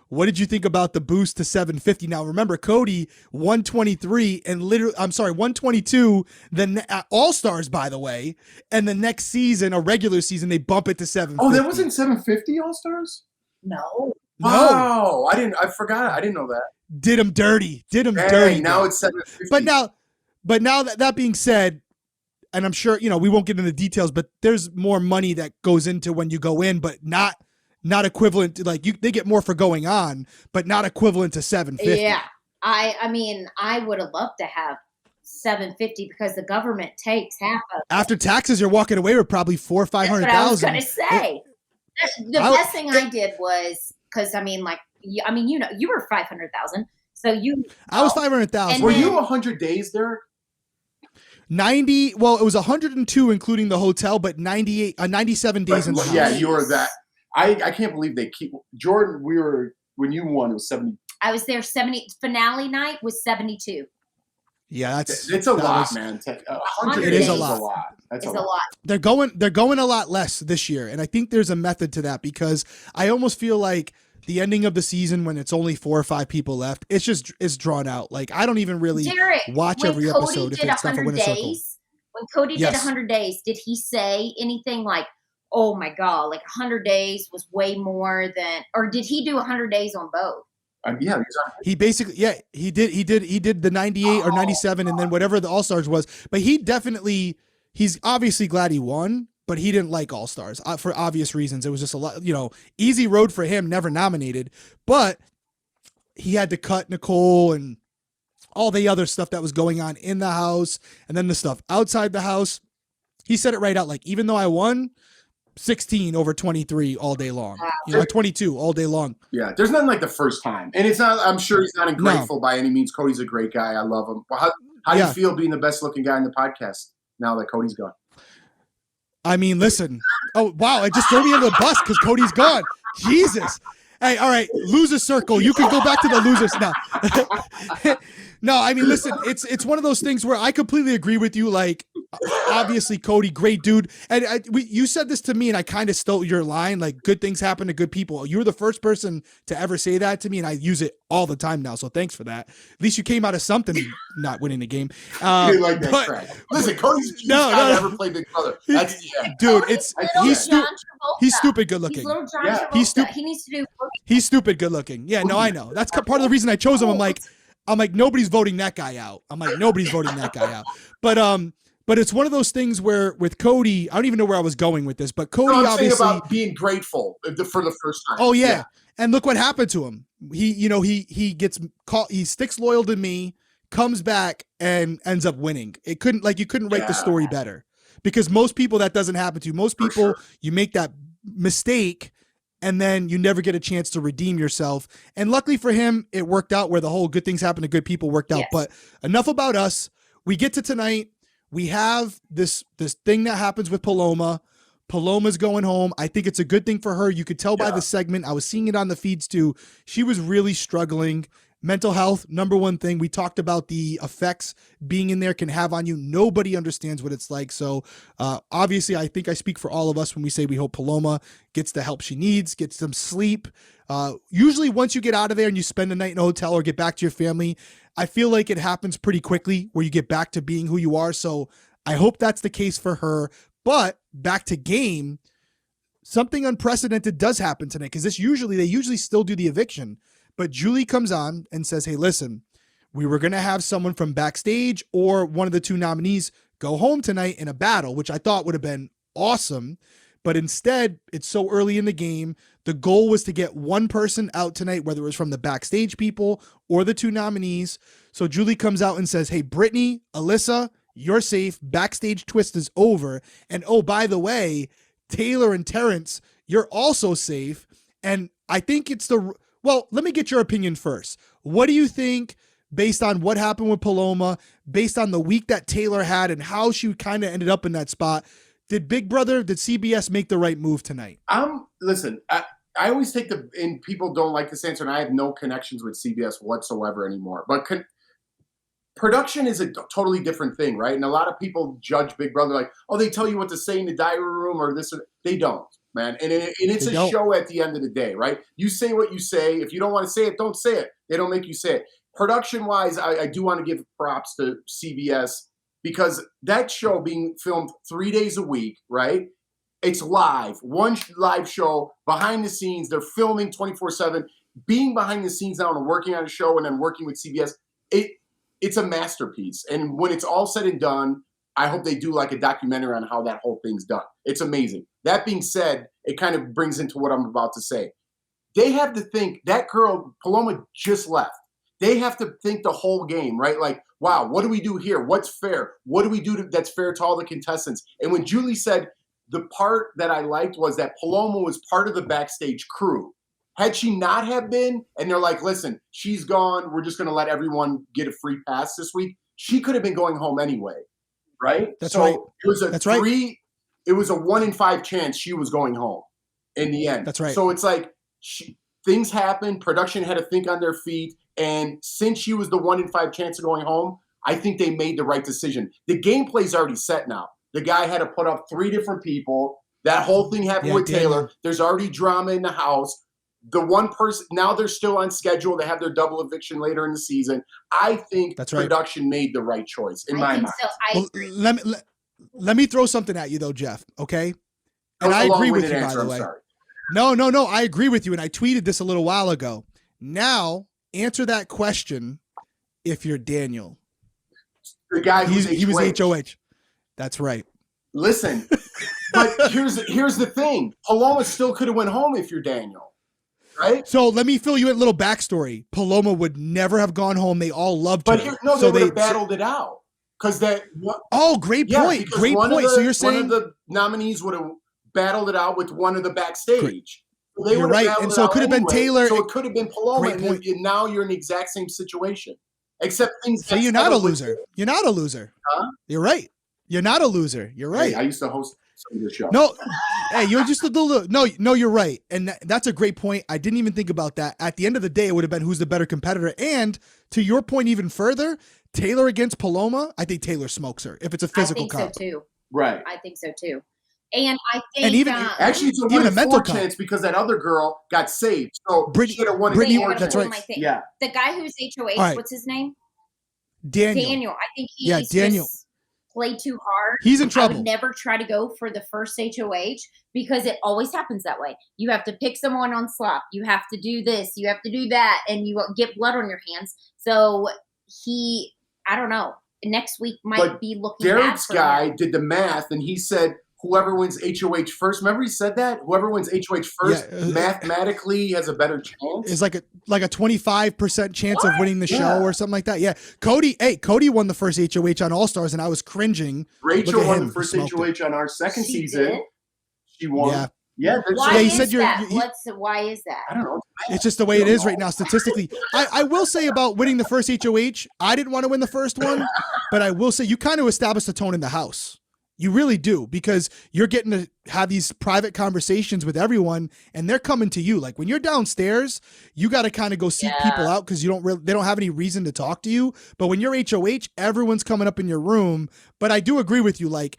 Speaker 1: what did you think about the boost to 750? Now, remember, Cody, 123 and 122, then All-Stars, by the way. And the next season, a regular season, they bump it to 750.
Speaker 3: Oh, that wasn't 750 All-Stars?
Speaker 2: no.
Speaker 3: Wow. I forgot. I didn't know that.
Speaker 1: Did him dirty. Dirty.
Speaker 3: Now it's 750.
Speaker 1: But now that being said, and I'm sure, we won't get into details, but there's more money that goes into when you go in, but not equivalent to they get more for going on, but not equivalent to 750.
Speaker 2: Yeah. I mean, I would have loved to have 750 because the government takes half of it.
Speaker 1: After taxes, you're walking away with probably $400,000 or $500,000.
Speaker 2: That's what I was going to say. The best thing I did was, because you were 500,000. So
Speaker 1: I was 500,000.
Speaker 3: Were you 100 days there?
Speaker 1: 90. Well, it was 102, including the hotel, but 97 days in the house.
Speaker 3: Yeah, you were that. I can't believe they keep Jordan. When you won, it was 70.
Speaker 2: I was there 70. Finale night was 72.
Speaker 1: Yeah,
Speaker 3: it's a lot, man. 100
Speaker 1: it is a lot.
Speaker 3: That's
Speaker 2: a lot.
Speaker 1: They're going a lot less this year, and I think there's a method to that because I almost feel like the ending of the season when it's only 4 or 5 people left, it's drawn out. Like I don't even really
Speaker 2: Derrick,
Speaker 1: watch
Speaker 2: when
Speaker 1: every
Speaker 2: Cody
Speaker 1: episode if
Speaker 2: did
Speaker 1: it's not for
Speaker 2: 100
Speaker 1: Winner Circle.
Speaker 2: days, when Cody did 100 days, did he say anything like, "Oh my God, like 100 days was way more than," or did he do 100 days on both?
Speaker 3: Yeah,
Speaker 1: he basically, he did the 98 or 97 and then whatever the All-Stars was. But he's obviously glad he won, but he didn't like All-Stars for obvious reasons. It was just a lot, easy road for him, never nominated. But he had to cut Nicole and all the other stuff that was going on in the house and then the stuff outside the house. He said it right out, like, even though I won, 16 over 23 all day long. 22 all day long.
Speaker 3: Yeah, there's nothing like the first time. And it's not, I'm sure he's not ungrateful by any means. Cody's a great guy. I love him. Well, how do you feel being the best looking guy in the podcast now that Cody's gone?
Speaker 1: I mean, listen. Oh, wow. I just threw me under the bus because Cody's gone. Jesus. Hey, all right. Loser circle. You can go back to the losers now. No, I mean, listen, it's one of those things where I completely agree with you. Like, obviously, Cody, great dude. And you said this to me, and I kind of stole your line. Like, good things happen to good people. You were the first person to ever say that to me, and I use it all the time now. So thanks for that. At least you came out of something, not winning the game.
Speaker 3: You didn't like that track. Listen, Cody's never played Big Brother.
Speaker 1: Dude, he's stupid good looking.
Speaker 2: He's little John Travolta. He needs to do.
Speaker 1: He's stupid good looking. Yeah, no, I know. That's part of the reason I chose him. I'm like, nobody's voting that guy out. But it's one of those things where with Cody, I don't even know where I was going with this, but Cody obviously
Speaker 3: about being grateful for the first time.
Speaker 1: Oh yeah. And look what happened to him. He gets caught. He sticks loyal to me, comes back and ends up winning. You couldn't write the story better, because most people that doesn't happen to. Most people, you make that mistake and then you never get a chance to redeem yourself. And luckily for him, it worked out where the whole good things happen to good people worked out. Yes. But enough about us. We get to tonight. We have this thing that happens with Paloma. Paloma's going home. I think it's a good thing for her. You could tell by the segment. I was seeing it on the feeds too. She was really struggling. Mental health, number one thing. We talked about the effects being in there can have on you. Nobody understands what it's like. So obviously, I think I speak for all of us when we say we hope Paloma gets the help she needs, gets some sleep. Usually once you get out of there and you spend a night in a hotel or get back to your family, I feel like it happens pretty quickly where you get back to being who you are. So I hope that's the case for her. But back to game, something unprecedented does happen tonight, because they usually still do the eviction. But Julie comes on and says, hey, listen, we were going to have someone from backstage or one of the two nominees go home tonight in a battle, which I thought would have been awesome. But instead, it's so early in the game. The goal was to get one person out tonight, whether it was from the backstage people or the two nominees. So Julie comes out and says, hey, Brittany, Alyssa, you're safe. Backstage twist is over. And oh, by the way, Taylor and Terrence, you're also safe. And I think well, let me get your opinion first. What do you think, based on what happened with Paloma, based on the week that Taylor had and how she kind of ended up in that spot? Did CBS make the right move tonight?
Speaker 3: Listen, I always take and people don't like this answer, and I have no connections with CBS whatsoever anymore. But production is a totally different thing, right? And a lot of people judge Big Brother like, oh, they tell you what to say in the diary room or this. They don't. Man, and it's a show at the end of the day, right? You say what you say. If you don't want to say it, don't say it. They don't make you say it. Production-wise, I do want to give props to CBS, because that show being filmed 3 days a week, right? It's live, one live show, behind the scenes. They're filming 24/7. Being behind the scenes now and working on a show and then working with CBS, it's a masterpiece. And when it's all said and done, I hope they do like a documentary on how that whole thing's done. It's amazing. That being said, it kind of brings into what I'm about to say. They have to think, that girl, Paloma, just left. They have to think the whole game, right? Like, wow, what do we do here? What's fair? What do we do that's fair to all the contestants? And when Julie said, the part that I liked was that Paloma was part of the backstage crew. Had she not have been, and they're like, listen, she's gone, we're just going to let everyone get a free pass this week, she could have been going home anyway. Right?
Speaker 1: That's right.
Speaker 3: It was a 1 in 5 chance she was going home in the end.
Speaker 1: That's right.
Speaker 3: So it's like things happen. Production had to think on their feet. And since she was the 1 in 5 chance of going home, I think they made the right decision. The gameplay's already set now. The guy had to put up 3 different people. That whole thing happened with Taylor. There's already drama in the house. the one person, now they're still on schedule. They have their double eviction later in the season. I think
Speaker 1: That's right.
Speaker 3: production made the right choice in my mind.
Speaker 2: So. I agree.
Speaker 1: Let me throw something at you though, Jeff. Okay, and I
Speaker 3: That's a
Speaker 1: agree with
Speaker 3: long-winded
Speaker 1: you.
Speaker 3: answer,
Speaker 1: By the way,
Speaker 3: I'm sorry.
Speaker 1: no, I agree with you, and I tweeted this a little while ago. Now, answer that question. If you're Daniel,
Speaker 3: the guy
Speaker 1: he was
Speaker 3: HOH.
Speaker 1: HOH. That's right.
Speaker 3: Listen, but here's the thing. Paloma still could have went home if you're Daniel, right?
Speaker 1: So let me fill you in a little backstory. Paloma would never have gone home. They all loved her.
Speaker 3: But they would have battled it out. Because
Speaker 1: great point. Great point. So you're saying
Speaker 3: one of the nominees would have battled it out with one of the backstage. So
Speaker 1: you're right. And so it could have been Taylor.
Speaker 3: So it could have been Paloma. And now you're in the exact same situation. Except things.
Speaker 1: So you're not a loser. You're not a loser.
Speaker 3: Huh?
Speaker 1: You're right. You're not a loser. You're right.
Speaker 3: Hey, I used to host some of your show.
Speaker 1: No, hey, you're just a little. No, you're right, and that's a great point. I didn't even think about that. At the end of the day, it would have been who's the better competitor. And to your point, even further, Taylor against Paloma. I think Taylor smokes her if it's a physical comp.
Speaker 2: I think so too.
Speaker 3: Right.
Speaker 2: I think so too. And I think,
Speaker 1: and even
Speaker 3: actually, it's a mental chance because that other girl got saved. So
Speaker 1: Brittany,
Speaker 3: that's
Speaker 1: right.
Speaker 3: Yeah.
Speaker 2: The guy who's HOH,
Speaker 1: right.
Speaker 2: What's his name?
Speaker 1: Daniel.
Speaker 2: I think he's just played too hard.
Speaker 1: He's in trouble.
Speaker 2: I would never try to go for the first HOH because it always happens that way. You have to pick someone on slop. You have to do this. You have to do that. And you get blood on your hands. So I don't know. Next week might be looking
Speaker 3: Derrick's
Speaker 2: bad for
Speaker 3: guy
Speaker 2: him.
Speaker 3: did the math and he said whoever wins HOH first. Remember he said that? Whoever wins HOH first mathematically has a better chance.
Speaker 1: It's like a 25% chance of winning the show or something like that. Yeah. Cody won the first HOH on All Stars and I was cringing.
Speaker 3: Rachel won the first HOH on our second season.
Speaker 2: Did?
Speaker 3: She won.
Speaker 1: Yeah.
Speaker 3: Yeah,
Speaker 2: why is that? Why is that?
Speaker 3: I don't know.
Speaker 1: It's just the way it is right now statistically. I will say about winning the first HOH, I didn't want to win the first one, but I will say you kind of established the tone in the house. You really do, because you're getting to have these private conversations with everyone and they're coming to you. Like when you're downstairs, you got to kind of go seek people out because they don't have any reason to talk to you. But when you're HOH, everyone's coming up in your room. But I do agree with you. Like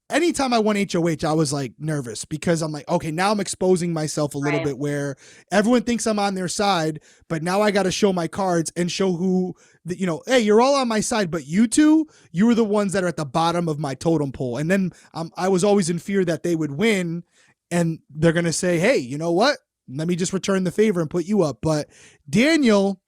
Speaker 1: anytime I won HOH, I was like nervous because I'm like, okay, now I'm exposing myself a little bit where everyone thinks I'm on their side, but now I got to show my cards and show who, hey, you're all on my side, but you two, you were the ones that are at the bottom of my totem pole. And then I was always in fear that they would win and they're going to say, hey, you know what? Let me just return the favor and put you up. But Daniel,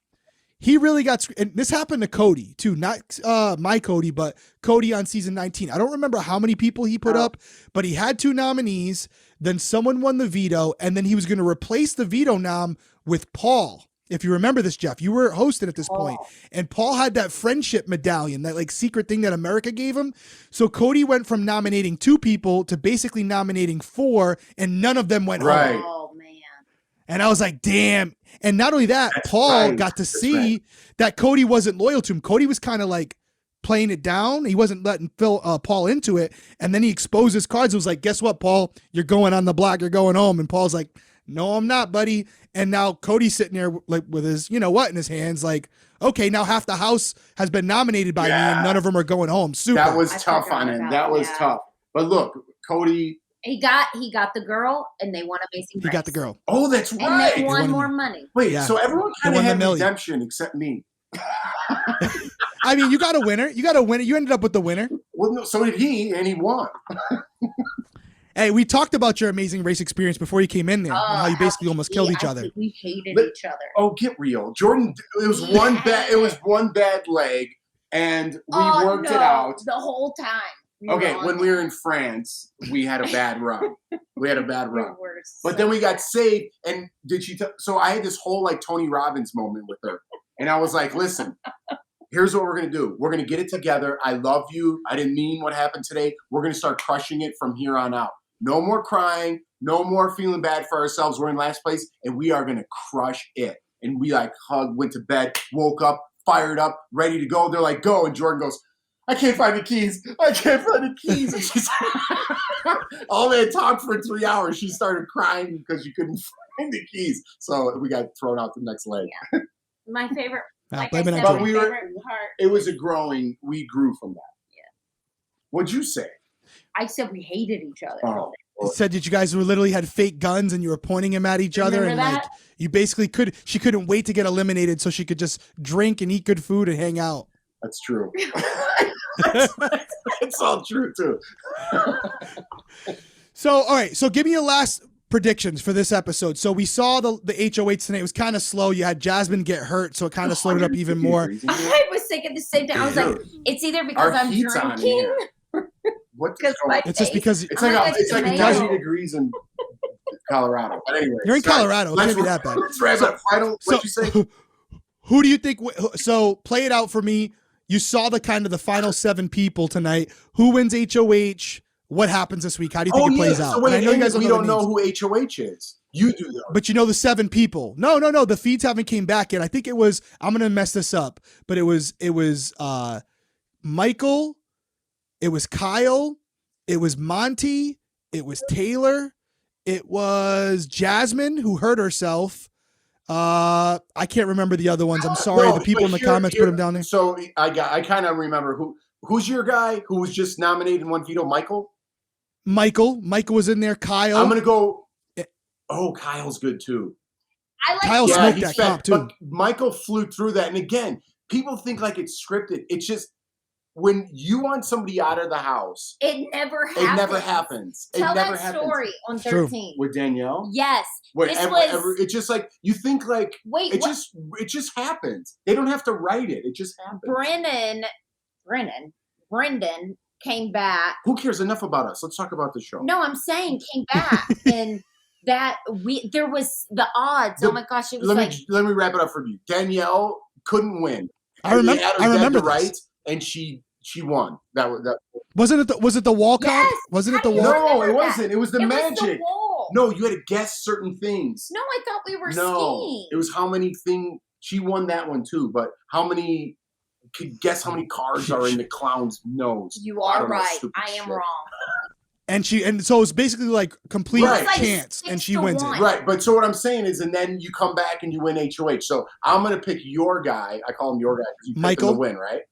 Speaker 1: he really got, and this happened to Cody too, not my Cody, but Cody on season 19. I don't remember how many people he put up, but he had 2 nominees. Then someone won the veto, and then he was going to replace the veto nom with Paul. If you remember this, Jeff, you were hosting at this point, and Paul had that friendship medallion, that like secret thing that America gave him. So Cody went from nominating 2 people to basically nominating 4, and none of them went home.
Speaker 2: Oh man!
Speaker 1: And I was like, damn. And not only that, Paul got to see that Cody wasn't loyal to him. Cody was kind of like playing it down. He wasn't letting Paul into it. And then he exposed his cards. It was like, guess what, Paul? You're going on the block. You're going home. And Paul's like, no, I'm not, buddy. And now Cody's sitting there like with his, in his hands, like, okay, now half the house has been nominated by me and none of them are going home. Super.
Speaker 3: That was tough on him. That was tough. But look, Cody.
Speaker 2: He got the girl and they won Amazing Race.
Speaker 1: He got the girl.
Speaker 3: Oh, that's right.
Speaker 2: And they won more money.
Speaker 3: Wait, so everyone kind of had redemption except me.
Speaker 1: I mean, you got a winner. You got a winner. You ended up with the winner.
Speaker 3: Well, no, so did he, and he won.
Speaker 1: Hey, we talked about your Amazing Race experience before you came in there and how you basically almost killed each other.
Speaker 2: We hated each other.
Speaker 3: Oh, get real. Jordan, it was one bad leg, and we worked it out.
Speaker 2: The whole time.
Speaker 3: When we were in France, we had a bad run. But then we got saved, and so I had this whole like Tony Robbins moment with her. And I was like, listen, here's what we're going to do. We're going to get it together. I love you. I didn't mean what happened today. We're going to start crushing it from here on out. No more crying. No more feeling bad for ourselves. We're in last place, and we are going to crush it. And we like hugged, went to bed, woke up, fired up, ready to go. They're like, go. And Jordan goes, I can't find the keys. And she's all they had talked for 3 hours. She started crying because she couldn't find the keys. So we got thrown out the next leg.
Speaker 2: Yeah. My favorite.
Speaker 3: It was we grew from that.
Speaker 2: Yeah.
Speaker 3: What'd you say?
Speaker 2: I said we hated each other.
Speaker 3: Oh,
Speaker 1: said that you guys were literally had fake guns and you were pointing them at each other, and like you basically she couldn't wait to get eliminated so she could just drink and eat good food and hang out.
Speaker 3: That's true. It's all true too.
Speaker 1: So, all right. So give me your last predictions for this episode. So we saw the HOH tonight. It was kind of slow. You had Jasmine get hurt, so it kind of slowed it up even more.
Speaker 2: I was thinking the same thing. I was like, it's either because I'm drinking.
Speaker 3: It's
Speaker 1: just because
Speaker 3: it's like 90 degrees in Colorado. But anyway,
Speaker 1: you're in Colorado. It can't be that bad.
Speaker 3: Let's wrap up. Final. What you say?
Speaker 1: Who do you think? So play it out for me. You saw the final 7 people tonight. Who wins HOH? What happens this week? How do you think it plays out?
Speaker 3: So wait,
Speaker 1: I know you guys
Speaker 3: we don't know who HOH is. You do though.
Speaker 1: But you know the 7 people. No. The feeds haven't came back yet. I think it was. I'm gonna mess this up, but it was Michael. It was Kyle. It was Monty. It was Taylor. It was Jasmine who hurt herself. I can't remember the other ones. I'm sorry. The people in the comments put them down there.
Speaker 3: So I kind of remember who's your guy who was just nominated in one veto. Michael was in there. Kyle. I'm gonna go. Oh, Kyle's good too.
Speaker 1: Kyle smoked that comp too.
Speaker 3: But Michael flew through that. And again, people think like it's scripted. It's just when you want somebody out of the house,
Speaker 2: it never happens. Tell that story on 13
Speaker 3: with Danielle.
Speaker 2: Yes,
Speaker 3: it's just like you think like it just happens. They don't have to write it. It just happens.
Speaker 2: Brendan came back.
Speaker 3: Who cares? Enough about us. Let's talk about the show.
Speaker 2: No, I'm saying came back and that there was the odds. Oh my gosh, it was
Speaker 3: let me wrap it up for you. Danielle couldn't win.
Speaker 1: I remember
Speaker 3: right, and she won. That
Speaker 1: wasn't it. Was it the wall comp? Wasn't it the wall?
Speaker 3: No, it wasn't. It was the magic.
Speaker 2: Was the wall.
Speaker 3: No, you had to guess certain things.
Speaker 2: No, I thought we were skiing.
Speaker 3: It was how many things. She won that one too, but how many? Could guess how many cards are in the clown's nose.
Speaker 2: You are right. I am wrong.
Speaker 1: And so it's basically like complete chance, and she wins it.
Speaker 3: Right, but so what I'm saying is, and then you come back and you win HOH. So I'm gonna pick your guy. I call him your guy because you picked him to win, right?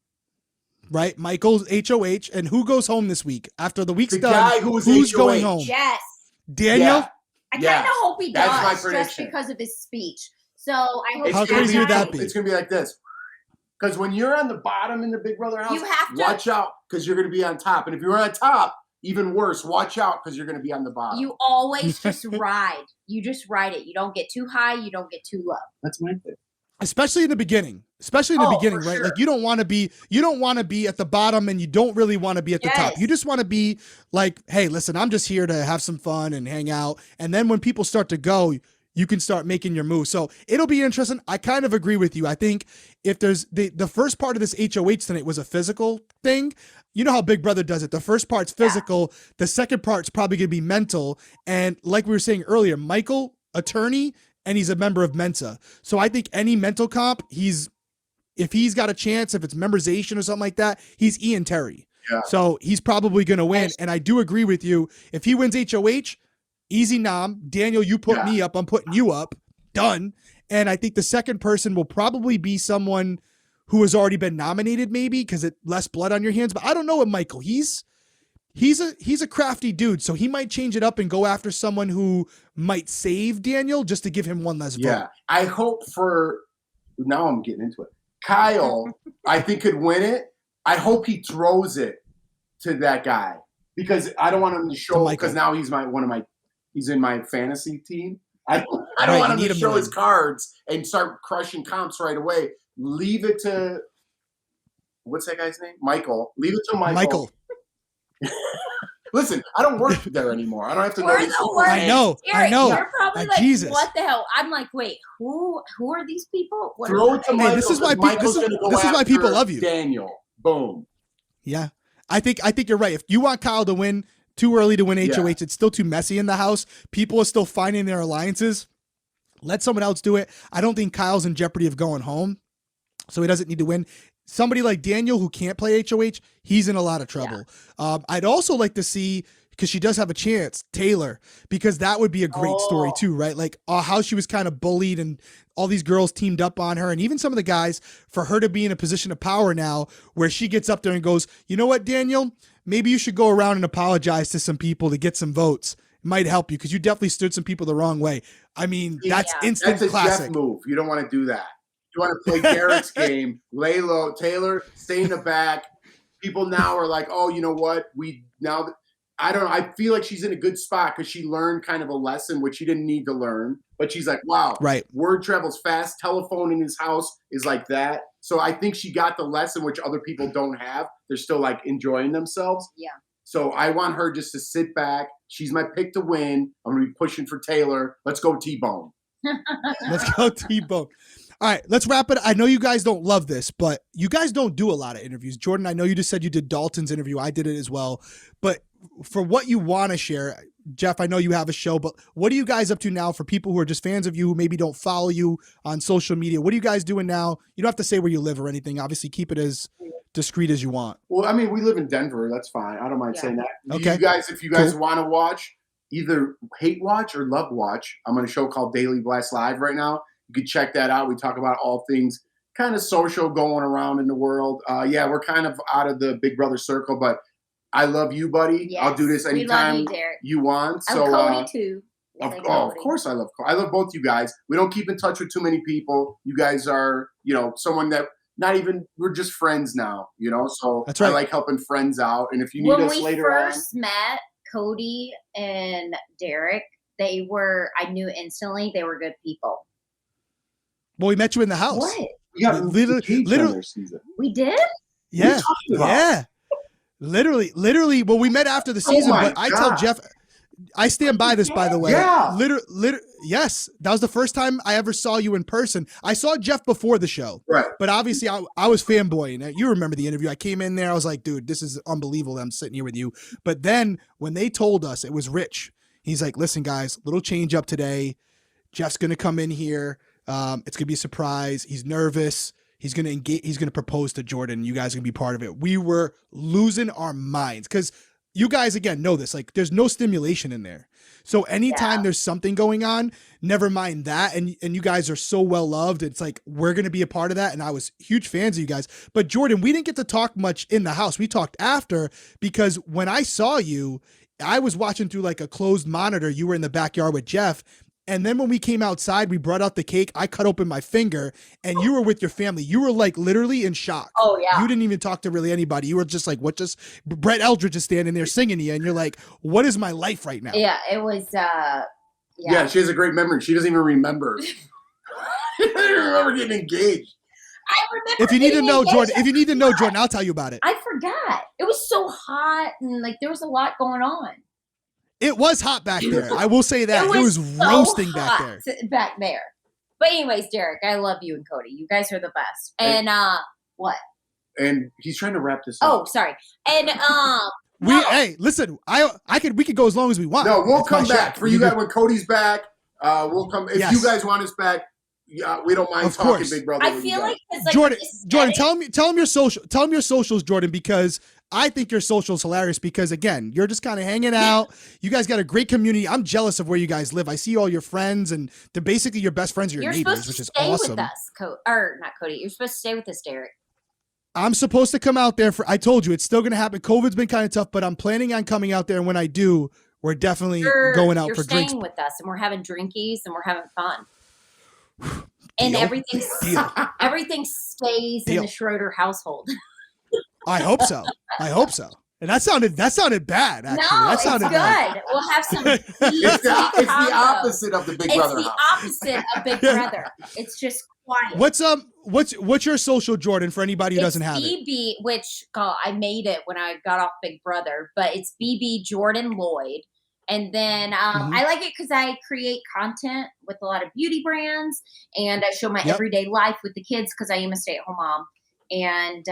Speaker 1: Right, Michael's HOH, and who goes home this week after the week's done?
Speaker 3: Guy who's
Speaker 1: going home?
Speaker 2: Yes,
Speaker 1: Daniel.
Speaker 2: Yeah. I kind of hope he does,
Speaker 3: my prediction.
Speaker 2: just because of his speech. So I hope.
Speaker 1: How crazy would that be?
Speaker 3: It's gonna be like this. Because when you're on the bottom in the Big Brother house,
Speaker 2: you have to
Speaker 3: watch out because you're going to be on top. And if you're on top, even worse, watch out because you're going to be on the bottom.
Speaker 2: You always just ride. You just ride it. You don't get too high. You don't get too low.
Speaker 3: That's my thing.
Speaker 1: Especially in the beginning. Right?
Speaker 2: Sure.
Speaker 1: Like you don't want to be at the bottom, and you don't really want to be at the top. You just want to be like, hey, listen, I'm just here to have some fun and hang out. And then when people start to go, you can start making your move. So it'll be interesting. I kind of agree with you. I think if there's the first part of this HOH tonight was a physical thing. You know how Big Brother does it. The first part's physical. Yeah. The second part's probably going to be mental. And like we were saying earlier, Michael, attorney, and he's a member of Mensa. So I think any mental comp, if he's got a chance, if it's memorization or something like that, he's Ian Terry.
Speaker 3: Yeah.
Speaker 1: So he's probably going to win. And I do agree with you. If he wins HOH, easy nom. Daniel, you put me up. I'm putting you up. Done. And I think the second person will probably be someone who has already been nominated, maybe because it less blood on your hands. But I don't know what Michael. He's a crafty dude, so he might change it up and go after someone who might save Daniel just to give him one less vote.
Speaker 3: Yeah, I hope for. Now I'm getting into it. Kyle, I think could win it. I hope he throws it to that guy because I don't want him to show because now he's he's in my fantasy team. I don't want him to show his cards and start crushing comps right away. Leave it to what's that guy's name? Michael. Leave it to Michael. Listen, I don't work there anymore. I don't have to know.
Speaker 1: I know.
Speaker 2: You're probably like, Jesus. What the hell? I'm like, wait, who are these people?
Speaker 3: Throw it to Michael.
Speaker 1: This is why people love you.
Speaker 3: Daniel. Boom.
Speaker 1: Yeah. I think you're right. If you want Kyle to win, too early to win HOH. It's still too messy in the house. People are still finding their alliances. Let someone else do it. I don't think Kyle's in jeopardy of going home, so he doesn't need to win. Somebody like Daniel who can't play HOH, he's in a lot of trouble. Yeah. I'd also like to see, because she does have a chance, Taylor, because that would be a great story too, right? Like how she was kind of bullied and all these girls teamed up on her, and even some of the guys, for her to be in a position of power now where she gets up there and goes, you know what, Daniel, maybe you should go around and apologize to some people to get some votes. might help you because you definitely stood some people the wrong way. I mean, that's instant
Speaker 3: That's a
Speaker 1: classic.
Speaker 3: Jeff move. You don't want to do that. You want to play Derrick's game, lay low. Taylor, stay in the back. People now are like, oh, you know what? I don't know. I feel like she's in a good spot because she learned kind of a lesson which she didn't need to learn. But she's like, wow,
Speaker 1: right.
Speaker 3: Word travels fast. Telephone in his house is like that. So I think she got the lesson which other people don't have. They're still like enjoying themselves.
Speaker 2: Yeah.
Speaker 3: So I want her just to sit back. She's my pick to win. I'm going to be pushing for Taylor. Let's go T-Bone.
Speaker 1: Let's go T-Bone. All right, let's wrap it. I know you guys don't love this, but you guys don't do a lot of interviews. Jordan, I know you just said you did Dalton's interview. I did it as well. But for what you want to share, Jeff, I know you have a show, but what are you guys up to now for people who are just fans of you who maybe don't follow you on social media? What are you guys doing now? You don't have to say where you live or anything. Obviously, keep it as discreet as you want.
Speaker 3: Well, I mean, we live in Denver. That's fine. I don't mind saying that.
Speaker 1: Okay.
Speaker 3: If you guys want to watch, either hate watch or love watch, I'm on a show called Daily Blast Live right now. You can check that out. We talk about all things kind of social going around in the world. We're kind of out of the Big Brother circle, but I love you, buddy.
Speaker 2: Yes,
Speaker 3: I'll do this anytime you want.
Speaker 2: I love Cody too.
Speaker 3: Of course I love Cody. I love both you guys. We don't keep in touch with too many people. You guys are, someone that we're just friends now, so
Speaker 1: that's right.
Speaker 3: I like helping friends out. And if you need us later on. When we
Speaker 2: first met Cody and Derrick, I knew instantly they were good people.
Speaker 1: Well, we met you in the house.
Speaker 2: What?
Speaker 3: We got literally.
Speaker 2: We did?
Speaker 1: Yeah. Yeah. Literally. Well, we met after the season, but I tell Jeff, I stand by this, by the way.
Speaker 3: Yeah.
Speaker 1: Yes. That was the first time I ever saw you in person. I saw Jeff before the show.
Speaker 3: Right.
Speaker 1: But obviously I was fanboying. You remember the interview. I came in there. I was like, dude, this is unbelievable that I'm sitting here with you. But then when they told us, it was Rich. He's like, listen, guys, little change up today. Jeff's going to come in here. It's gonna be a surprise. He's nervous. He's gonna engage. He's gonna propose to Jordan. You guys are gonna be part of it. We were losing our minds because you guys again know this. Like, there's no stimulation in there. So anytime there's something going on, never mind that. And you guys are so well loved. It's like we're gonna be a part of that. And I was huge fans of you guys. But Jordan, we didn't get to talk much in the house. We talked after because when I saw you, I was watching through like a closed monitor. You were in the backyard with Jeff. And then when we came outside, we brought out the cake. I cut open my finger and you were with your family. You were like literally in shock.
Speaker 2: Oh, yeah.
Speaker 1: You didn't even talk to really anybody. You were just like, Brett Eldridge is standing there singing to you. And you're like, what is my life right now?
Speaker 2: Yeah, it was,
Speaker 3: Yeah, she has a great memory. She doesn't even remember. She doesn't even remember getting engaged.
Speaker 2: I remember.
Speaker 1: If you need to know, Jordan, I'll tell you about it.
Speaker 2: I forgot. It was so hot and like there was a lot going on.
Speaker 1: It was hot back there. I will say that. It was so roasting back there.
Speaker 2: But anyways, Derrick, I love you and Cody. You guys are the best. And what?
Speaker 3: And he's trying to wrap this up.
Speaker 2: Oh, sorry. And
Speaker 1: hey, listen, we could go as long as we want.
Speaker 3: No, we'll come back for you guys when Cody's back. We'll come if you guys want us back. Yeah, we don't mind talking Big Brother.
Speaker 2: I feel like it's like
Speaker 1: Jordan, tell him your socials, Jordan, because I think your socials hilarious because again, you're just kind of hanging out. You guys got a great community. I'm jealous of where you guys live. I see all your friends and they're basically your best friends are your neighbors, which is awesome.
Speaker 2: You're supposed to stay with us, not Cody. You're supposed to stay with us, Derrick.
Speaker 1: I'm supposed to come out there I told you it's still going to happen. COVID's been kind of tough, but I'm planning on coming out there. And when I do, we're definitely going out for drinks.
Speaker 2: You're staying with us and we're having drinkies and we're having fun. And everything stays in the Schroeder household.
Speaker 1: I hope so. And that sounded bad. Actually, that sounded
Speaker 2: good.
Speaker 1: Bad.
Speaker 2: We'll have some.
Speaker 3: It's the opposite of the Big Brother.
Speaker 2: It's the opposite of Big Brother. It's just quiet.
Speaker 1: What's your social, Jordan? For anybody who doesn't have
Speaker 2: BB, which I made it when I got off Big Brother, but it's BB Jordan Lloyd. And then I like it because I create content with a lot of beauty brands and I show my everyday life with the kids because I am a stay-at-home mom. And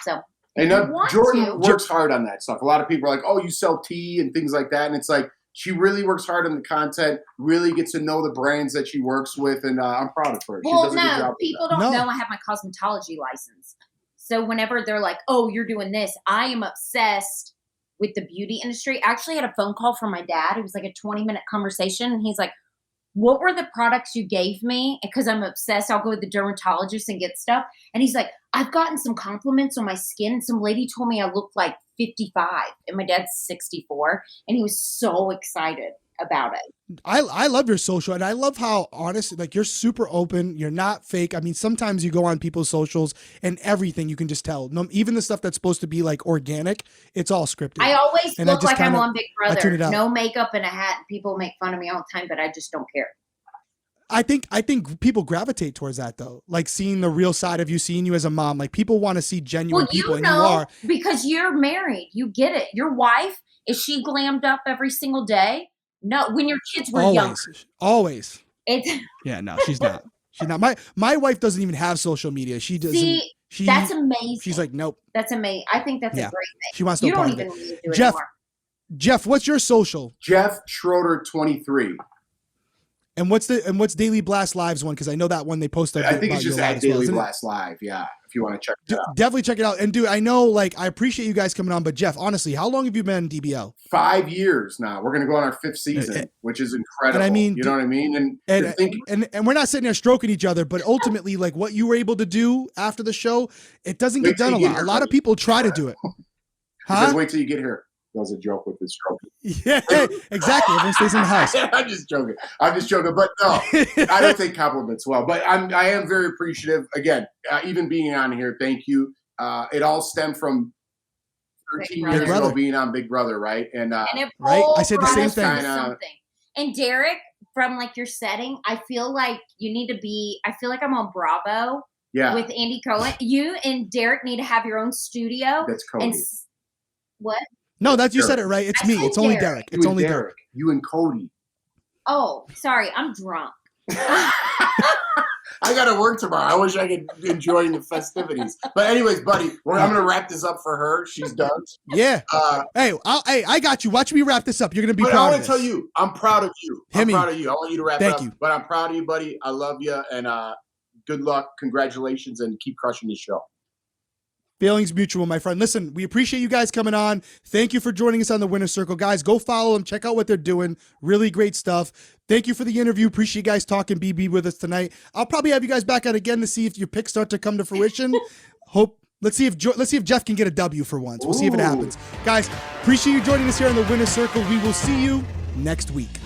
Speaker 2: so.
Speaker 3: And Jordan works hard on that stuff. A lot of people are like, oh, you sell tea and things like that. And it's like, she really works hard on the content, really gets to know the brands that she works with. And I'm proud of her.
Speaker 2: Well, people don't know I have my cosmetology license. So whenever they're like, oh, you're doing this, I am obsessed with the beauty industry. I actually had a phone call from my dad. It was like a 20-minute conversation. And he's like, what were the products you gave me? Because I'm obsessed. I'll go to the dermatologist and get stuff. And he's like, I've gotten some compliments on my skin. And some lady told me I looked like 55 and my dad's 64. And he was so excited about it.
Speaker 1: I love your social, and I love how honest, like, you're super open. You're not fake. I mean, sometimes you go on people's socials and everything you can just tell. No, even the stuff that's supposed to be like organic, it's all scripted.
Speaker 2: I always
Speaker 1: And I
Speaker 2: look
Speaker 1: just
Speaker 2: like I'm
Speaker 1: kinda-
Speaker 2: on Big
Speaker 1: I tune
Speaker 2: Brother.
Speaker 1: it out.
Speaker 2: No makeup and a hat. People make fun of me all the time, but I just don't care.
Speaker 1: I think people gravitate towards that though. Like seeing the real side of you, seeing you as a mom. Like people want to see genuine people, and you are.
Speaker 2: Because you're married. You get it. Your wife, is she glammed up every single day? No, when your kids were young.
Speaker 1: Always.
Speaker 2: It's
Speaker 1: Yeah, no, she's not. She's not. My wife doesn't even have social media. She doesn't.
Speaker 2: See, that's amazing.
Speaker 1: She's like, nope.
Speaker 2: That's amazing. I think that's a great thing.
Speaker 1: She wants to
Speaker 2: you
Speaker 1: know
Speaker 2: don't
Speaker 1: part
Speaker 2: even
Speaker 1: of it.
Speaker 2: need to do it
Speaker 1: Jeff,
Speaker 2: anymore.
Speaker 1: Jeff, what's your social?
Speaker 3: Jeff Schroeder 23.
Speaker 1: And what's Daily Blast Live's one? Because I know that one they posted.
Speaker 3: I think it's just at Daily Blast Live. Yeah, if you want to check it out.
Speaker 1: Definitely check it out. And dude, I know, like, I appreciate you guys coming on, but Jeff, honestly, how long have you been DBL?
Speaker 3: 5 years now. We're gonna go on our 5th season, which is incredible.
Speaker 1: And I mean,
Speaker 3: you know what I mean?
Speaker 1: And we're not sitting there stroking each other, but ultimately, like, what you were able to do after the show, it doesn't get done a lot. A lot of people try to do it.
Speaker 3: Huh? Wait till you get here. That was a joke with the stroking.
Speaker 1: Yeah, exactly. Everyone stays in the house.
Speaker 3: I'm just joking. But no, I don't take compliments well. But I am very appreciative. Again, even being on here, thank you. It all stemmed from 13 years ago being on Big Brother, right? And
Speaker 1: right, I said the same thing.
Speaker 2: And Derrick, from like your setting, I feel like you need to be. I feel like I'm on Bravo.
Speaker 3: Yeah.
Speaker 2: With Andy Cohen, you and Derrick need to have your own studio.
Speaker 3: That's Cody.
Speaker 2: What?
Speaker 1: No, that's you said it right. It's me. It's only Derrick. It's only Derrick.
Speaker 3: You and Cody.
Speaker 2: Oh, sorry. I'm drunk.
Speaker 3: I got to work tomorrow. I wish I could enjoy the festivities. But anyways, buddy, I'm going to wrap this up for her. She's done.
Speaker 1: Yeah. Hey, I got you. Watch me wrap this up. You're going to be proud of this.
Speaker 3: I want to tell you, I'm proud of you. I'm proud of you. I want you to wrap it up.
Speaker 1: You.
Speaker 3: But I'm proud of you, buddy. I love you. And good luck. Congratulations. And keep crushing the show.
Speaker 1: Feelings mutual, my friend. Listen, we appreciate you guys coming on. Thank you for joining us on the Winner's Circle. Guys, go follow them. Check out what they're doing. Really great stuff. Thank you for the interview. Appreciate you guys talking BB with us tonight. I'll probably have you guys back on again to see if your picks start to come to fruition. Let's see if Jeff can get a W for once. We'll see if it happens. Guys, appreciate you joining us here on the Winner's Circle. We will see you next week.